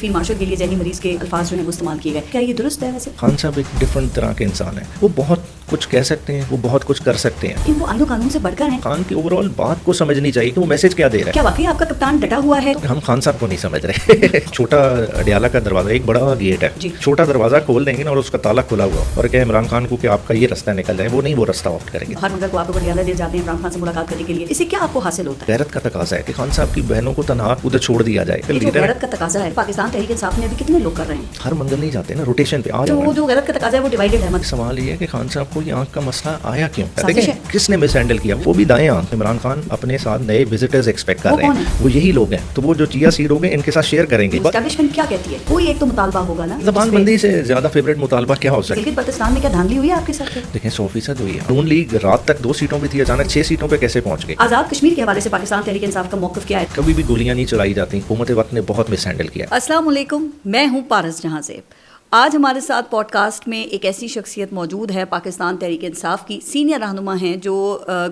Field marshal K لیے ذہنی مریض کے الفاظ جو ہیں وہ استعمال کیے گئے، کیا یہ درست ہے؟ ویسے خان صاحب ایک ڈفرنٹ طرح کے انسان ہیں، وہ بہت کچھ کہہ سکتے ہیں، وہ بہت کچھ کر سکتے ہیں، لیکن وہ آئین و قانون سے بڑھ کر ہیں۔ خان کی اوور آل بات کو سمجھنی چاہیے کہ وہ میسج کیا دے رہا ہے۔ کیا واقعی آپ کا کپتان ڈٹا ہوا ہے؟ ہم خان صاحب کو نہیں سمجھ رہے۔ چھوٹا اڈیالہ کا دروازہ ایک بڑا گیٹ ہے، چھوٹا دروازہ کھول دیں گے نا اور اس کا تالا کھلا ہوا اور کہ عمران خان کو کہ آپ کا یہ رستہ نکل جائے، وہ نہیں، وہ رستہ آپٹ کریں گے۔ ہر منگل کو آپ اڈیالہ دے جاتے ہیں عمران خان سے ملاقات کرنے کے لیے، اس سے کیا آپ کو حاصل ہوتا ہے؟ غیرت کا تقاضا ہے کہ خان صاحب کی بہنوں کو تنہا ادھر چھوڑ دیا جائے۔ یہ جو غیرت کا تقاضا ہے پاکستان تحریک انصاف میں ابھی کتنے لوگ کر رہے ہیں؟ ہر منگل نہیں جاتے نا، روٹیشن پہ آ تو وہ جانا۔ جو غیرت کا تقاضا ہے وہ ڈیوائیڈڈ ہے۔ سوال یہ ہے کہ خان صاحب کو یہ آنکھ کا مسئلہ آیا کیوں؟ دیکھیں کس نے مس ہینڈل کیا، وہ بھی دائیں آنکھ۔ عمران خان اپنے ساتھ نئے وزٹرز ایکسپیکٹ کر رہے ہیں، وہ یہی لوگ ہیں، تو وہ جو چیا سیڈ ہو گئے ان کے ساتھ شیئر کریں گے۔ اسٹیبلشمنٹ کیا کہتی ہے؟ کوئی ایک تو مطالبہ ہوگا نا، زبان بندی سے زیادہ فیوریٹ مطالبہ کیا ہو سکتا ہے؟ لیکن پاکستان میں کیا دھاندلی ہوئی ہے آپ کے ساتھ؟ دیکھیں 100% ہوئی ہے۔ نون لیگ رات تک 2 سیٹوں پہ تھی، اچانک 6 سیٹوں پہ کیسے پہنچ گئی؟ آزاد کشمیر کے حوالے سے پاکستان تحریک انصاف کا موقف کیا ہے؟ کبھی بھی گولیاں نہیں چلائی جاتی، حکومت وقت نے بہت مس ہینڈل کیا۔ السلام علیکم، میں ہوں پارس جہاں زیب۔ آج ہمارے ساتھ پوڈ کاسٹ میں ایک ایسی شخصیت موجود ہے، پاکستان تحریک انصاف کی سینئر رہنما ہیں، جو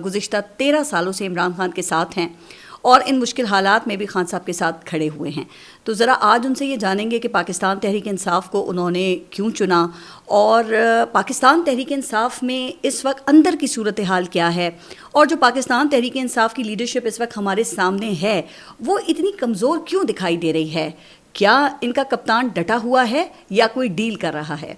گزشتہ 13 سالوں سے عمران خان کے ساتھ ہیں اور ان مشکل حالات میں بھی خان صاحب کے ساتھ کھڑے ہوئے ہیں۔ تو ذرا آج ان سے یہ جانیں گے کہ پاکستان تحریک انصاف کو انہوں نے کیوں چنا اور پاکستان تحریک انصاف میں اس وقت اندر کی صورتحال کیا ہے، اور جو پاکستان تحریک انصاف کی لیڈرشپ اس وقت ہمارے سامنے ہے وہ اتنی کمزور کیوں دکھائی دے رہی ہے؟ کیا ان کا کپتان ڈٹا ہوا ہے یا کوئی ڈیل کر رہا ہے؟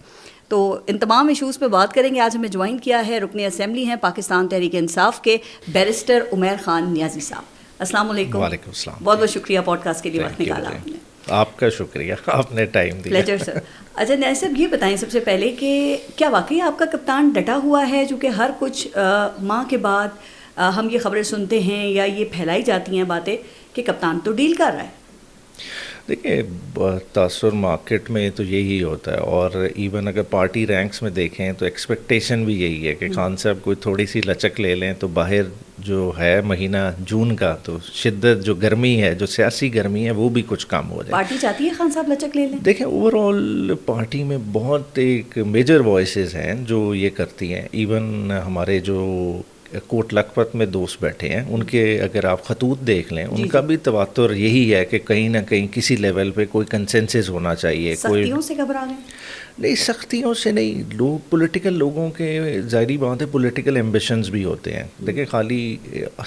تو ان تمام ایشوز پہ بات کریں گے۔ آج ہمیں جوائن کیا ہے رکن اسمبلی ہیں پاکستان تحریک انصاف کے بیرسٹر عمیر خان نیازی صاحب۔ السلام علیکم۔ وعلیکم السلام۔ بہت بہت شکریہ پوڈ کاسٹ کے لیے وقت نکالا آپ نے۔ آپ کا شکریہ، آپ نے ٹائم دیا۔ پلیجر سر۔ اچھا نیازی صاحب یہ بتائیں سب سے پہلے کہ کیا واقعی آپ کا کپتان ڈٹا ہوا ہے؟ جو کہ ہر کچھ ماہ کے بعد ہم یہ خبریں سنتے ہیں یا یہ پھیلائی جاتی ہیں باتیں کہ کپتان تو ڈیل کر رہا ہے۔ دیکھیں تاثر مارکیٹ میں تو یہی ہوتا ہے، اور ایون اگر پارٹی رینکس میں دیکھیں تو ایکسپیکٹیشن بھی یہی ہے کہ خان صاحب کوئی تھوڑی سی لچک لے لیں تو باہر جو ہے مہینہ جون کا تو شدت جو گرمی ہے، جو سیاسی گرمی ہے، وہ بھی کچھ کم ہو جائے۔ پارٹی چاہتی ہے خان صاحب لچک لے لیں؟ دیکھیں اوور آل پارٹی میں بہت ایک میجر وائسز ہیں جو یہ کرتی ہیں۔ ایون ہمارے جو کوٹ لکھپت میں دوست بیٹھے ہیں، ان کے اگر آپ خطوط دیکھ لیں، ان کا بھی تواتر یہی ہے کہ کہیں نہ کہیں کسی لیول پہ کوئی کنسنسس ہونا چاہیے۔ سختیوں سے گھبرا گئے؟ نہیں، سختیوں سے نہیں، لوگ پولیٹیکل لوگوں کے ظاہری بات ہے پولیٹیکل ایمبیشنز بھی ہوتے ہیں۔ دیکھیں خالی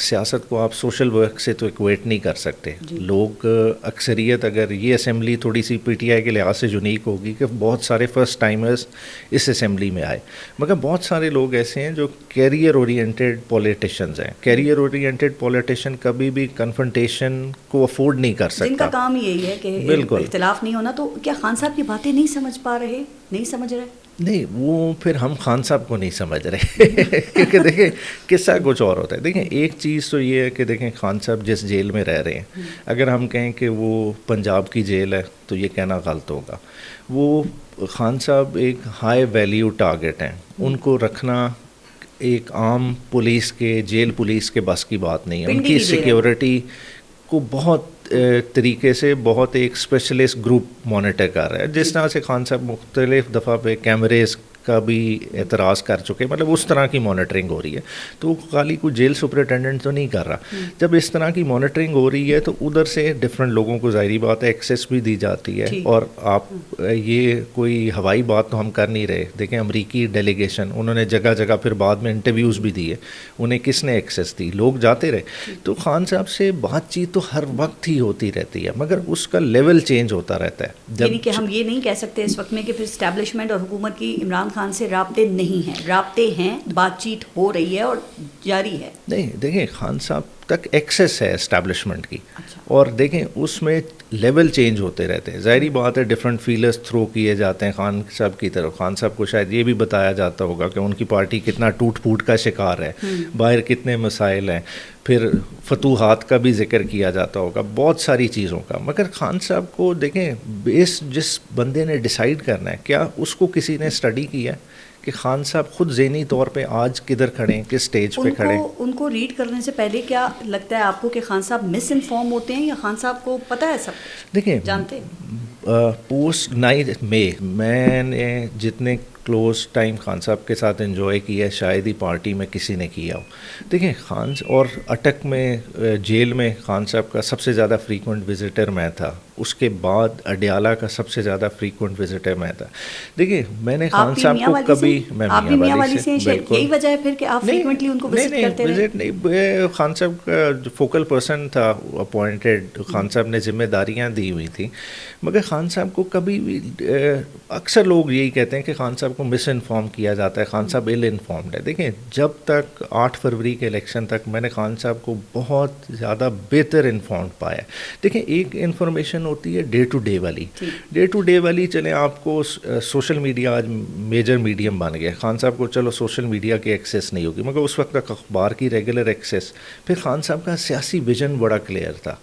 سیاست کو آپ سوشل ورک سے تو ایکویٹ نہیں کر سکتے۔ لوگ اکثریت اگر یہ اسمبلی تھوڑی سی پی ٹی آئی کے لحاظ سے یونیک ہوگی کہ بہت سارے فرسٹ ٹائمرز اس اسمبلی میں آئے، مگر بہت سارے لوگ ایسے ہیں جو کیریئر اورینٹیڈ پولیٹیشینز ہیں۔ کیریئر اورینٹیڈ پولیٹیشین کبھی بھی کنفرنٹیشن کو افورڈ نہیں کر سکتا، جن کا کام یہی ہے کہ بالکل اختلاف نہیں ہونا۔ تو کیا خان صاحب کی باتیں نہیں سمجھ پا رہے، نہیں سمجھ رہے؟ نہیں، وہ پھر ہم خان صاحب کو نہیں سمجھ رہے کیونکہ دیکھیں قصہ کچھ اور ہوتا ہے۔ دیکھیں ایک چیز تو یہ ہے کہ دیکھیں خان صاحب جس جیل میں رہ رہے ہیں، اگر ہم کہیں کہ وہ پنجاب کی جیل ہے تو یہ کہنا غلط ہوگا۔ وہ خان صاحب ایک ہائی ویلیو ٹارگٹ ہیں، ان کو رکھنا ایک عام پولیس کے، جیل پولیس کے بس کی بات نہیں ہے۔ ان کی سیکیورٹی کو بہت طریقے سے بہت ایک اسپیشلسٹ گروپ مانیٹر کر رہا ہے، جس طرح سے خان صاحب مختلف دفعہ پہ کیمریز کا بھی اعتراض کر چکے، مطلب اس طرح کی مانیٹرنگ ہو رہی ہے۔ تو وہ خالی کوئی جیل سپرنٹینڈنٹ تو نہیں کر رہا۔ جب اس طرح کی مانیٹرنگ ہو رہی ہے تو ادھر سے ڈفرینٹ لوگوں کو ظاہری بات ہے ایکسیس بھی دی جاتی ہے، اور آپ یہ کوئی ہوائی بات تو ہم کر نہیں رہے۔ دیکھیں امریکی ڈیلیگیشن، انہوں نے جگہ جگہ پھر بعد میں انٹرویوز بھی دیے، انہیں کس نے ایکسیس دی؟ لوگ جاتے رہے۔ تو خان صاحب سے بات چیت تو ہر وقت ہی ہوتی رہتی ہے، مگر اس کا لیول چینج ہوتا رہتا ہے۔ یعنی کہ ہم یہ نہیں کہہ سکتے اس وقت میں کہ پھر اسٹیبلشمنٹ اور حکومت کی عمران خان سے رابطے نہیں ہیں، رابطے ہیں، بات چیت ہو رہی ہے اور جاری ہے۔ نہیں، دیکھیں خان صاحب تک ایکسیس ہے اسٹیبلشمنٹ کی، اور دیکھیں اس میں لیول چینج ہوتے رہتے ہیں۔ ظاہری بات ہے ڈفرینٹ فیلرز تھرو کیے جاتے ہیں خان صاحب کی طرف۔ خان صاحب کو شاید یہ بھی بتایا جاتا ہوگا کہ ان کی پارٹی کتنا ٹوٹ پھوٹ کا شکار ہے، باہر کتنے مسائل ہیں، پھر فتوحات کا بھی ذکر کیا جاتا ہوگا، بہت ساری چیزوں کا۔ مگر خان صاحب کو دیکھیں بیس جس بندے نے ڈیسائیڈ کرنا ہے، کیا اس کو کسی نے اسٹڈی کیا ہے کہ خان صاحب خود ذہنی طور پہ آج کدھر کھڑے ہیں، کس سٹیج پہ کھڑے ہیں؟ ان کو ریڈ کرنے سے پہلے کیا لگتا ہے آپ کو کہ خان صاحب مس انفارم ہوتے ہیں یا خان صاحب کو پتہ ہے سب؟ دیکھیں جانتے پوسٹ 9 مئی میں نے جتنے کلوز ٹائم خان صاحب کے ساتھ انجوائے کیا ہے شاید ہی پارٹی میں کسی نے کیا ہو۔ دیکھیں خان اور اٹک میں جیل میں خان صاحب کا سب سے زیادہ فریکوینٹ وزٹر میں تھا، اس کے بعد اڈیالہ کا سب سے زیادہ فریکوینٹ وزٹر میں تھا. دیکھیے میں نے خان صاحب کو کبھی, میں میاں والی سے, بالکل یہی وجہ ہے پھر کہ آپ فریکوینٹلی ان کو وزٹ کرتے رہے. نہیں, خان صاحب کا جو فوکل پرسن تھا اپوائنٹڈ, خان صاحب نے ذمہ داریاں دی ہوئی تھیں, مگر خان صاحب کو کبھی بھی, اکثر لوگ یہی کہتے ہیں کہ خان صاحب کو مس انفارم کیا جاتا ہے, خان صاحب ill informed ہے. دیکھیں جب تک 8 فروری کے الیکشن تک میں نے خان صاحب کو بہت زیادہ بہتر انفارمڈ پایا. دیکھیں ایک انفارمیشن ہوتی ہے ڈے ٹو ڈے والی, ڈے ٹو ڈے والی. چلیں آپ کو سوشل میڈیا آج میجر میڈیم بن گیا, خان صاحب کو چلو سوشل میڈیا کی ایکسیس نہیں ہوگی, مگر اس وقت تک اخبار کی ریگولر ایکسیس. پھر خان صاحب کا سیاسی ویژن بڑا کلیئر تھا.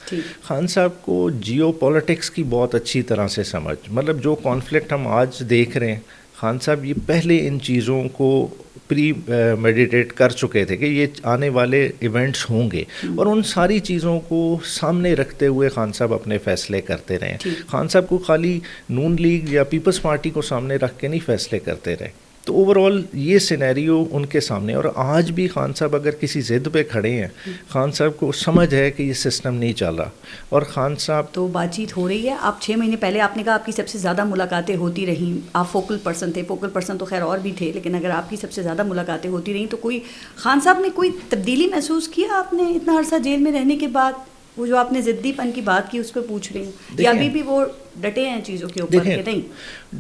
خان صاحب کو جیو پولیٹکس کی بہت اچھی طرح سے سمجھ, مطلب جو کانفلکٹ ہم آج دیکھ رہے ہیں, خان صاحب یہ پہلے ان چیزوں کو پری میڈیٹیٹ کر چکے تھے کہ یہ آنے والے ایونٹس ہوں گے, اور ان ساری چیزوں کو سامنے رکھتے ہوئے خان صاحب اپنے فیصلے کرتے رہے. خان صاحب کو خالی نون لیگ یا پیپلز پارٹی کو سامنے رکھ کے نہیں فیصلے کرتے رہے. تو اوور آل یہ سینیریو ان کے سامنے, اور آج بھی خان صاحب اگر کسی ضد پہ کھڑے ہیں, خان صاحب کو سمجھ ہے کہ یہ سسٹم نہیں چل رہا. اور خان صاحب تو بات چیت ہو رہی ہے. آپ 6 مہینے پہلے آپ نے کہا آپ کی سب سے زیادہ ملاقاتیں ہوتی رہیں, آپ فوکل پرسن تھے, فوکل پرسن تو خیر اور بھی تھے, لیکن اگر آپ کی سب سے زیادہ ملاقاتیں ہوتی رہیں تو کوئی خان صاحب نے کوئی تبدیلی محسوس کیا آپ نے اتنا عرصہ جیل میں رہنے کے بعد؟ وہ جو آپ نے ضدی پن کی بات کی اس پہ پوچھ رہی ہوں, یا ابھی بھی وہ ڈٹے ہیں چیزوں کے اوپر کہ نہیں؟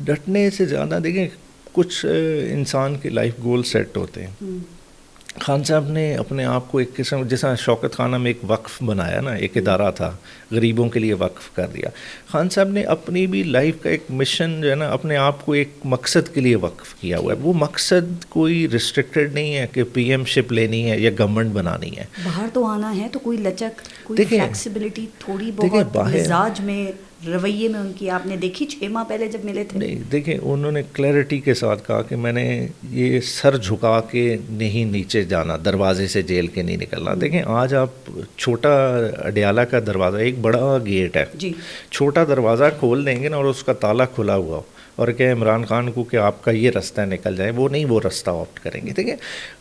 ڈٹنے سے زیادہ دیکھیں کچھ انسان کے لائف گول سیٹ ہوتے ہیں. خان صاحب نے اپنے آپ کو ایک قسم, جیسا شوکت خانہ میں ایک وقف بنایا نا, ایک ادارہ تھا غریبوں کے لیے وقف کر دیا. خان صاحب نے اپنی بھی لائف کا ایک مشن جو ہے نا, اپنے آپ کو ایک مقصد کے لیے وقف کیا ہوا ہے. وہ مقصد کوئی ریسٹرکٹیڈ نہیں ہے کہ پی ایم شپ لینی ہے یا گورنمنٹ بنانی ہے. باہر تو آنا ہے تو کوئی لچک, کوئی فلیکسیبلٹی تھوڑی بہت مزاج میں, رویے میں ان کی آپ نے دیکھی 6 ماہ پہلے جب ملے تھے؟ نہیں, دیکھیں انہوں نے کلیئرٹی کے ساتھ کہا کہ میں نے یہ سر جھکا کے نہیں نیچے جانا, دروازے سے جیل کے نہیں نکلنا. دیکھیں آج آپ چھوٹا اڈیالہ کا دروازہ, ایک بڑا گیٹ ہے, چھوٹا دروازہ کھول دیں گے نا اور اس کا تالا کھلا ہوا ہو, اور کہ عمران خان کو کہ آپ کا یہ رستہ نکل جائے, وہ نہیں, وہ رستہ آپٹ کریں گے. دیکھیں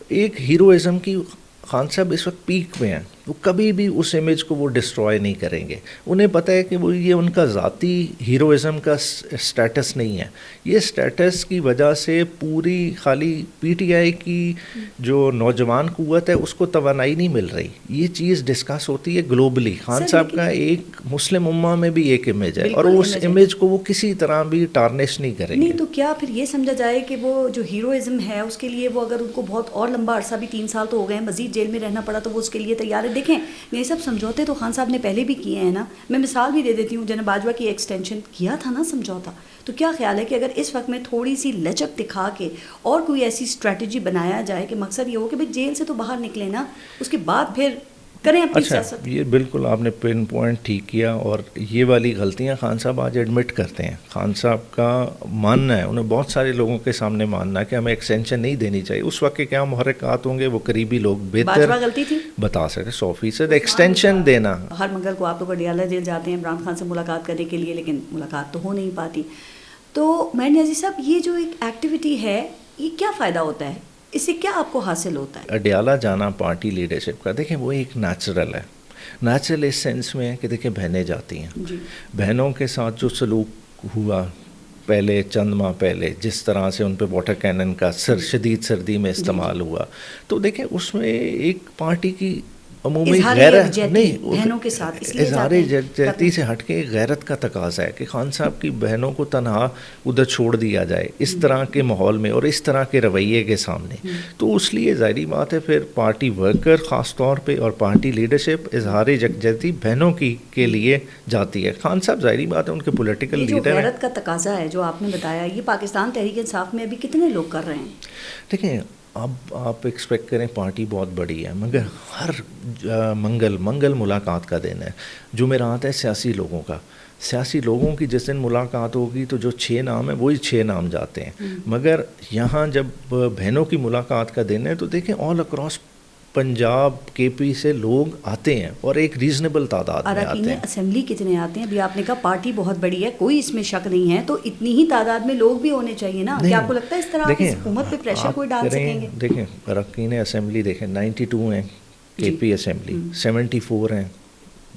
ایک ہیروئزم کی خان صاحب اس وقت پیک میں ہیں, وہ کبھی بھی اس امیج کو وہ ڈسٹروائے نہیں کریں گے. انہیں پتہ ہے کہ وہ یہ ان کا ذاتی ہیروئزم کا سٹیٹس نہیں ہے. یہ سٹیٹس کی وجہ سے پوری خالی پی ٹی آئی کی جو نوجوان قوت ہے اس کو توانائی نہیں مل رہی. یہ چیز ڈسکس ہوتی ہے گلوبلی. خان صاحب کا ایک مسلم امہ میں بھی ایک امیج ہے, اور اس امیج کو وہ کسی طرح بھی ٹارنش نہیں کریں گے. نہیں تو کیا پھر یہ سمجھا جائے کہ وہ جو ہیروئزم ہے اس کے لیے وہ اگر ان کو بہت اور لمبا عرصہ بھی 3 سال تو ہو گئے ہیں, مزید جیل میں رہنا پڑا تو وہ اس کے لیے تیار ہے؟ دیکھیں یہ سب سمجھوتے تو خان صاحب نے پہلے بھی کیے ہیں نا. میں مثال بھی دے دیتی ہوں, جناب باجوہ کی ایکسٹینشن کیا تھا نا سمجھوتا. تو کیا خیال ہے کہ اگر اس وقت میں تھوڑی سی لچک دکھا کے اور کوئی ایسی اسٹریٹجی بنایا جائے کہ مقصد یہ ہو کہ بھائی جیل سے تو باہر نکلے نا, اس کے بعد پھر کریں اپنی سیاست؟ یہ بالکل آپ نے پن پوائنٹ ٹھیک کیا, اور یہ والی غلطیاں خان صاحب آج ایڈمٹ کرتے ہیں. خان صاحب کا ماننا ہے, انہیں بہت سارے لوگوں کے سامنے ماننا ہے کہ ہمیں ایکسٹینشن نہیں دینی چاہیے. اس وقت کے کیا محرکات ہوں گے وہ قریبی لوگ بہتر غلطی تھی بتا سکتے. 100% ایکسٹینشن دینا. ہر منگل کو آپ لوگ اڈیالہ جیل جاتے ہیں عمران خان سے ملاقات کرنے کے لیے, لیکن ملاقات تو ہو نہیں پاتی. تو میں نے عزیز صاحب یہ جو ایک ایکٹیویٹی ہے یہ کیا فائدہ ہوتا ہے, اس سے کیا آپ کو حاصل ہوتا ہے؟ اڈیالہ جانا پارٹی لیڈرشپ کا, دیکھیں وہ ایک نیچرل ہے. نیچرل اس سینس میں ہے کہ دیکھیں بہنیں جاتی ہیں, بہنوں کے ساتھ جو سلوک ہوا پہلے چند ماہ پہلے, جس طرح سے ان پہ واٹر کینن کا شدید سردی میں استعمال ہوا, تو دیکھیں اس میں ایک پارٹی کی عمومی غیرت نہیں, بہنوں کے ساتھ اظہار یکجہتی سے ہٹ کے غیرت کا تقاضا ہے کہ خان صاحب کی بہنوں کو تنہا ادھر چھوڑ دیا جائے اس طرح کے ماحول میں اور اس طرح کے رویے کے سامنے. تو اس لیے ظاہری بات ہے پھر پارٹی ورکر خاص طور پہ اور پارٹی لیڈرشپ اظہار یکجہتی بہنوں کی کے لیے جاتی ہے. خان صاحب ظاہری بات ہے ان کے پولیٹیکل لیڈر ہیں. غیرت کا تقاضا ہے جو آپ نے بتایا, یہ پاکستان تحریک انصاف میں ابھی کتنے لوگ کر رہے ہیں؟ دیکھیں اب آپ ایکسپیکٹ کریں پارٹی بہت بڑی ہے, مگر ہر منگل ملاقات کا دن ہے, جمعرات ہے سیاسی لوگوں کا. سیاسی لوگوں کی جس دن ملاقات ہوگی تو جو 6 نام ہیں وہی 6 نام جاتے ہیں. مگر یہاں جب بہنوں کی ملاقات کا دن ہے تو دیکھیں آل اکراس پنجاب کے پی سے لوگ آتے ہیں اور ایک ریزنیبل تعداد میں آتے ہیں. اسمبلی کتنے آتے ہیں؟ ابھی آپ نے کہا پارٹی بہت بڑی ہے, کوئی اس میں شک نہیں ہے, تو اتنی ہی تعداد میں لوگ بھی ہونے چاہیے نا. کیا آپ کو لگتا ہے اس طرح حکومت پہ پریشر کوئی ڈال سکیں گے؟ دیکھیں اراکین اسمبلی دیکھیں 92 ہیں کے پی اسمبلی, 74 ہیں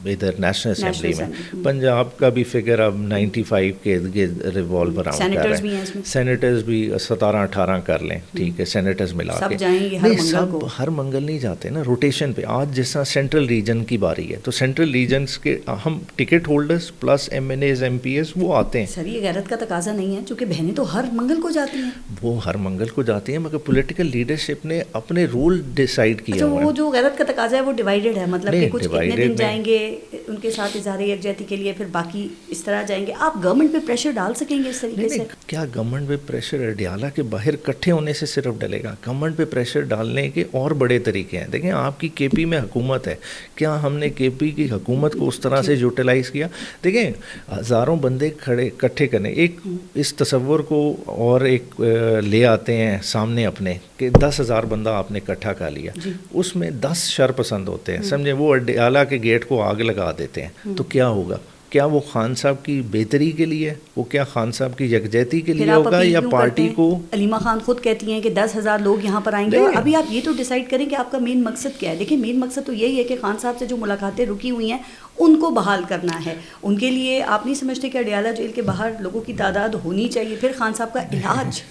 ادھر نیشنل اسمبلی میں. پنجاب کا بھی فگر اب 95 کے ریوالو اراؤنڈ کر رہے ہیں. سینیٹرز بھی 17-18 کر لیں, ٹھیک ہے, سینیٹرز ملا کے. نہیں, سب ہر منگل نہیں جاتے نا, روٹیشن پہ. آج جس طرح سینٹرل ریجن کی باری ہے تو سینٹرل ریجنس کے ہم ticket holders plus M N As M P As وہ آتے ہیں. سر یہ غیرت کا تقاضا نہیں ہے, چونکہ بہنیں تو ہر منگل کو جاتی ہیں. وہ ہر منگل کو جاتی ہیں, مگر پولیٹیکل لیڈرشپ نے اپنے رول ڈیسائیڈ کیا. وہ جو غیرت کا تقاضا ہے وہ ڈیوائیڈڈ ہے, مطلب کہ کچھ اتنے دن جائیں گے ان کے ساتھ اظہار یکجہتی کے لیے, پھر باقی اس طرح جائیں گے. آپ گورنمنٹ پہ پریشر ڈال سکیں گے اس طریقے سے؟ کیا گورنمنٹ پہ پریشر اڈیالہ کے باہر اکٹھے ہونے سے صرف ڈلے گا؟ گورنمنٹ پہ پریشر ڈالنے کے اور بڑے طریقے ہیں. دیکھیں آپ کی کے پی میں حکومت ہے, کیا ہم نے کے پی کی حکومت کو اس طرح سے یوٹیلائز کیا؟ دیکھیں ہزاروں بندے کھڑے اکٹھے کرنے, ایک اس تصور کو اور ایک لے آتے ہیں سامنے اپنے کہ 10,000 بندہ آپ نے اکٹھا کر لیا, اس میں 10 شر پسند ہوتے ہیں, سمجھیں, وہ اڈیالہ کے گیٹ کو آگ لگا دیتے ہیں, تو کیا ہوگا؟ کیا وہ خان صاحب کی بہتری کے لیے, وہ کیا خان صاحب کی یکجہتی کے لیے ہوگا, یا پارٹی کو؟ علیمہ خان خود کہتی ہیں کہ 10,000 لوگ یہاں پر آئیں گے, اور ابھی آپ یہ تو ڈیسائیڈ کریں کہ آپ کا مین مقصد کیا ہے. دیکھیں مین مقصد تو یہی ہے کہ خان صاحب سے جو ملاقاتیں رکی ہوئی ہیں ان کو بحال کرنا ہے. ان کے لیے آپ نہیں سمجھتے کہ اڈیالہ جیل کے باہر لوگوں کی تعداد ہونی چاہیے؟ پھر خان صاحب کا علاج,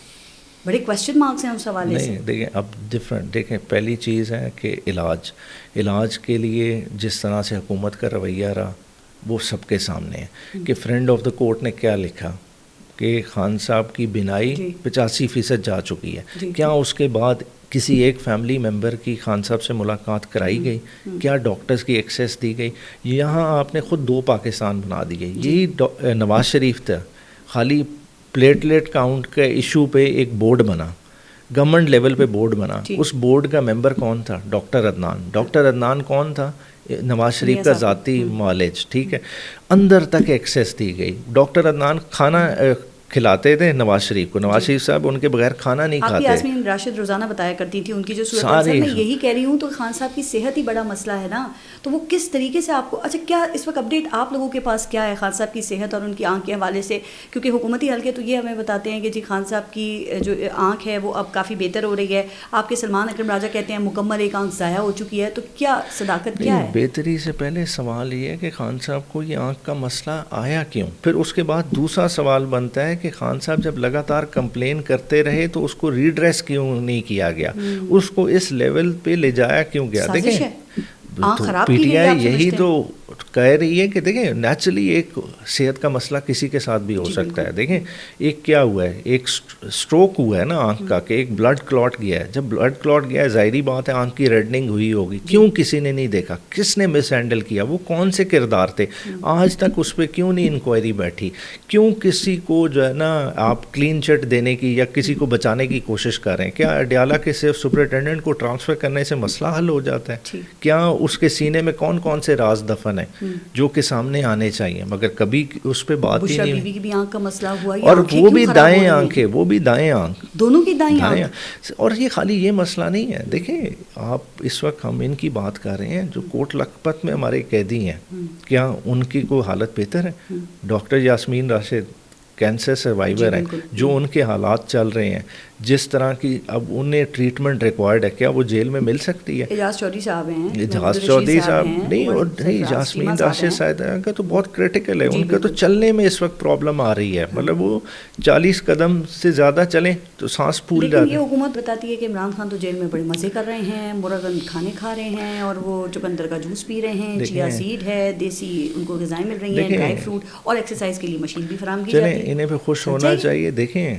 بڑے کویسچن مارکس ہیں اس حوالے سے. نہیں دیکھیں اب ڈفرینٹ, دیکھیں پہلی چیز ہے کہ علاج کے لیے جس طرح سے حکومت کا رویہ رہا وہ سب کے سامنے ہے. کہ فرینڈ آف دا کورٹ نے کیا لکھا کہ خان صاحب کی بینائی 85% جا چکی ہے. کیا اس کے بعد کسی ایک فیملی ممبر کی خان صاحب سے ملاقات کرائی گئی؟ کیا ڈاکٹرز کی ایکسیس دی گئی؟ یہاں آپ نے خود 2 پاکستان بنا دی گئی. یہی نواز شریف تھا, خالی پلیٹلیٹ کاؤنٹ کے ایشو پہ ایک بورڈ بنا, گورنمنٹ لیول پہ بورڈ بنا. اس بورڈ کا ممبر کون تھا؟ ڈاکٹر عدنان. ڈاکٹر عدنان کون تھا؟ نواز شریف کا ذاتی معالج, ٹھیک ہے. اندر تک ایکسیس دی گئی. ڈاکٹر عدنان کھانا کھلاتے تھے نواز شریف کو, نواز شریف صاحب ان کے بغیر کھانا نہیں کھاتے. یاسمین راشد روزانہ بتایا کرتی تھی ان کی جو صورت ہے, میں یہی کہہ رہی ہوں. تو خان صاحب کی صحت ہی بڑا مسئلہ ہے نا, تو وہ کس طریقے سے آپ کو, اچھا کیا اس وقت اپڈیٹ آپ لوگوں کے پاس کیا ہے خان صاحب کی صحت اور ان کی آنکھ کے حوالے سے؟ کیونکہ حکومتی حلقے تو یہ ہمیں بتاتے ہیں کہ جی خان صاحب کی جو آنکھ ہے وہ اب کافی بہتر ہو رہی ہے. آپ کے سلمان اکرم راجہ کہتے ہیں مکمل ایک آنکھ ضائع ہو چکی ہے. تو کیا صداقت کیا ہے؟ بہتری سے پہلے سوال یہ ہے کہ خان صاحب کو یہ آنکھ کا مسئلہ آیا کیوں. پھر اس کے بعد دوسرا سوال بنتا ہے کہ خان صاحب جب لگاتار کمپلین کرتے رہے تو اس کو ریڈریس کیوں نہیں کیا گیا, اس کو اس لیول پہ لے جایا کیوں گیا؟ دیکھیں پی ٹی آئی یہی تو کہہ رہی ہے کہ دیکھیں نیچرلی ایک صحت کا مسئلہ کسی کے ساتھ بھی ہو سکتا ہے. دیکھیں ایک کیا ہوا ہے, ایک سٹروک ہوا ہے نا آنکھ کا, کہ ایک بلڈ کلاٹ گیا ہے. جب بلڈ کلاٹ گیا ہے ظاہری بات ہے آنکھ کی ریڈنگ ہوئی ہوگی. کیوں کسی نے نہیں دیکھا؟ کس نے مس ہینڈل کیا؟ وہ کون سے کردار تھے؟ آج تک اس پہ کیوں نہیں انکوائری بیٹھی؟ کیوں کسی کو جو ہے نا آپ کلین چٹ دینے کی یا کسی کو بچانے کی کوشش کر رہے ہیں؟ کیا اڈیالہ کے صرف سپرنٹینڈنٹ کو ٹرانسفر کرنے سے مسئلہ حل ہو جاتا ہے؟ کیا اس کے سینے میں کون کون سے راز دفن ہیں جو کہ سامنے آنے چاہیے؟ مگر کبھی اس پہ بات ہی نہیں. بی بی کی بھی آنکھ کا مسئلہ ہوا, اور وہ بھی دائیں آنکھیں, وہ بھی دائیں آنکھ, دونوں کی دائیں آنکھ. اور یہ خالی یہ مسئلہ نہیں ہے. دیکھیں آپ اس وقت ہم ان کی بات کر رہے ہیں جو کوٹ لکھپت میں ہمارے قیدی ہیں, کیا ان کی کوئی حالت بہتر ہے؟ Doctor Yasmin Rashid cancer survivor ہیں, جو ان کے حالات چل رہے ہیں, جس طرح کی اب انہیں ٹریٹمنٹ ریکوائرڈ ہے, کیا وہ جیل میں مل سکتی ہے؟ اعجاز چودھری صاحب ہیں, اعجاز چودھری صاحب نہیں, اور نہیں جاسمین راشد صاحب کا تو بہت کریٹیکل ہے. ان کا تو چلنے میں اس وقت پرابلم آ رہی ہے, مطلب وہ 40 قدم سے زیادہ چلیں تو سانس پھول جاتی ہے. یہ حکومت بتاتی ہے کہ عمران خان تو جیل میں بڑے مزے کر رہے ہیں, مرغن کھانے کھا رہے ہیں, اور وہ چقندر کا جوس پی رہے ہیں, چیا سیڈ ہے, دیسی ان کو غذائیں مل رہی ہیں, ڈرائی فروٹ, اور ایکسرسائز کے لیے مشین بھی فراہم کی جاتی ہے. انہیں پہ خوش ہونا چاہیے. دیکھیں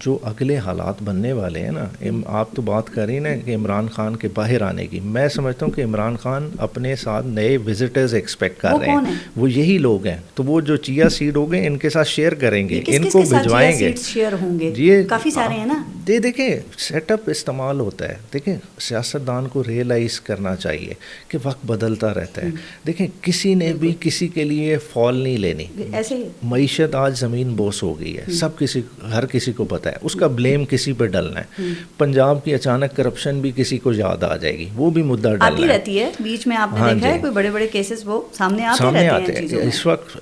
جو اگلے حالات بننے والے ہیں نا, آپ تو بات کر رہی نا کہ عمران خان کے باہر آنے کی, میں سمجھتا ہوں کہ عمران خان اپنے ساتھ نئے وزٹرز ایکسپیکٹ کر رہے ہیں. وہ یہی لوگ ہیں, تو وہ جو چیا سیڈ ہو گئے ان کے ساتھ شیئر کریں گے, ان کو بھجوائیں گے. یہ کافی سارے ہیں نا. دیکھیں سیٹ اپ استعمال ہوتا ہے. دیکھیں سیاستدان کو ریئلائز کرنا چاہیے کہ وقت بدلتا رہتا ہے. دیکھیں کسی نے بھی کسی کے لیے فال نہیں لینی. معیشت آج زمین بوس ہو گئی ہے, سب کسی ہر کسی کو پتہ ہے, اس کا بلیم کسی پہ ڈلنا ہے. پنجاب کی اچانک کرپشن بھی کسی کو یاد آ جائے گی, وہ بھی مدعا ڈلنا آتی رہتی ہے بیچ میں. آپ نے دیکھا ہے کوئی بڑے بڑے کیسز وہ سامنے آتے ہیں. اس وقت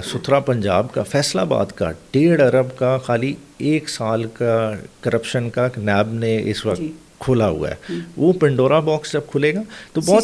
ستھرا پنجاب کا, فیصل آباد کا 1.5 ارب کا خالی 1 سال کا کرپشن کا نیب نے اس وقت کھلا ہوا ہے. وہ پنڈورا باکس جب کھلے گا تو بہت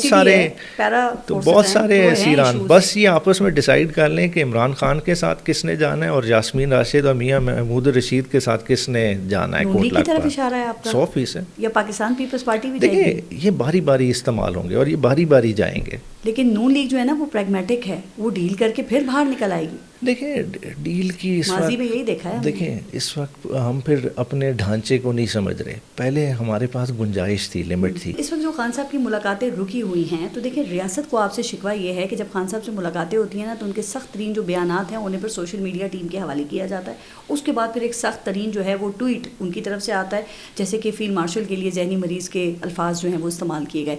سارے ایسے ایران بس یہ آپس میں ڈیسائیڈ کر لیں کہ عمران خان کے ساتھ کس نے جانا ہے اور یاسمین راشد اور میاں محمود رشید کے ساتھ کس نے جانا ہے. کوٹ کی طرف اشارہ ہے آپ کا 100%. یا پاکستان پیپلز پارٹی بھی دیکھیں یہ باری باری استعمال ہوں گے اور یہ باری باری جائیں گے. لیکن نون لیگ جو ہے نا وہ پریگمیٹک ہے, وہ ڈیل کر کے پھر باہر نکل آئے گی. دیکھیں ڈیل کی اس ماضی میں یہی دیکھا ہے. دیکھیں اس وقت ہم پھر اپنے ڈھانچے کو نہیں سمجھ رہے. پہلے ہمارے پاس گنجائش تھی, لمٹ تھی. اس وقت جو خان صاحب کی ملاقاتیں رکی ہوئی ہیں تو دیکھیں ریاست کو آپ سے شکوہ یہ ہے کہ جب خان صاحب سے ملاقاتیں ہوتی ہیں نا تو ان کے سخت ترین جو بیانات ہیں انہیں پھر سوشل میڈیا ٹیم کے حوالے کیا جاتا ہے. اس کے بعد پھر ایک سخت ترین جو ہے وہ ٹویٹ ان کی طرف سے آتا ہے, جیسے کہ فیلڈ مارشل کے لیے ذہنی مریض کے الفاظ جو ہیں وہ استعمال کیے گئے.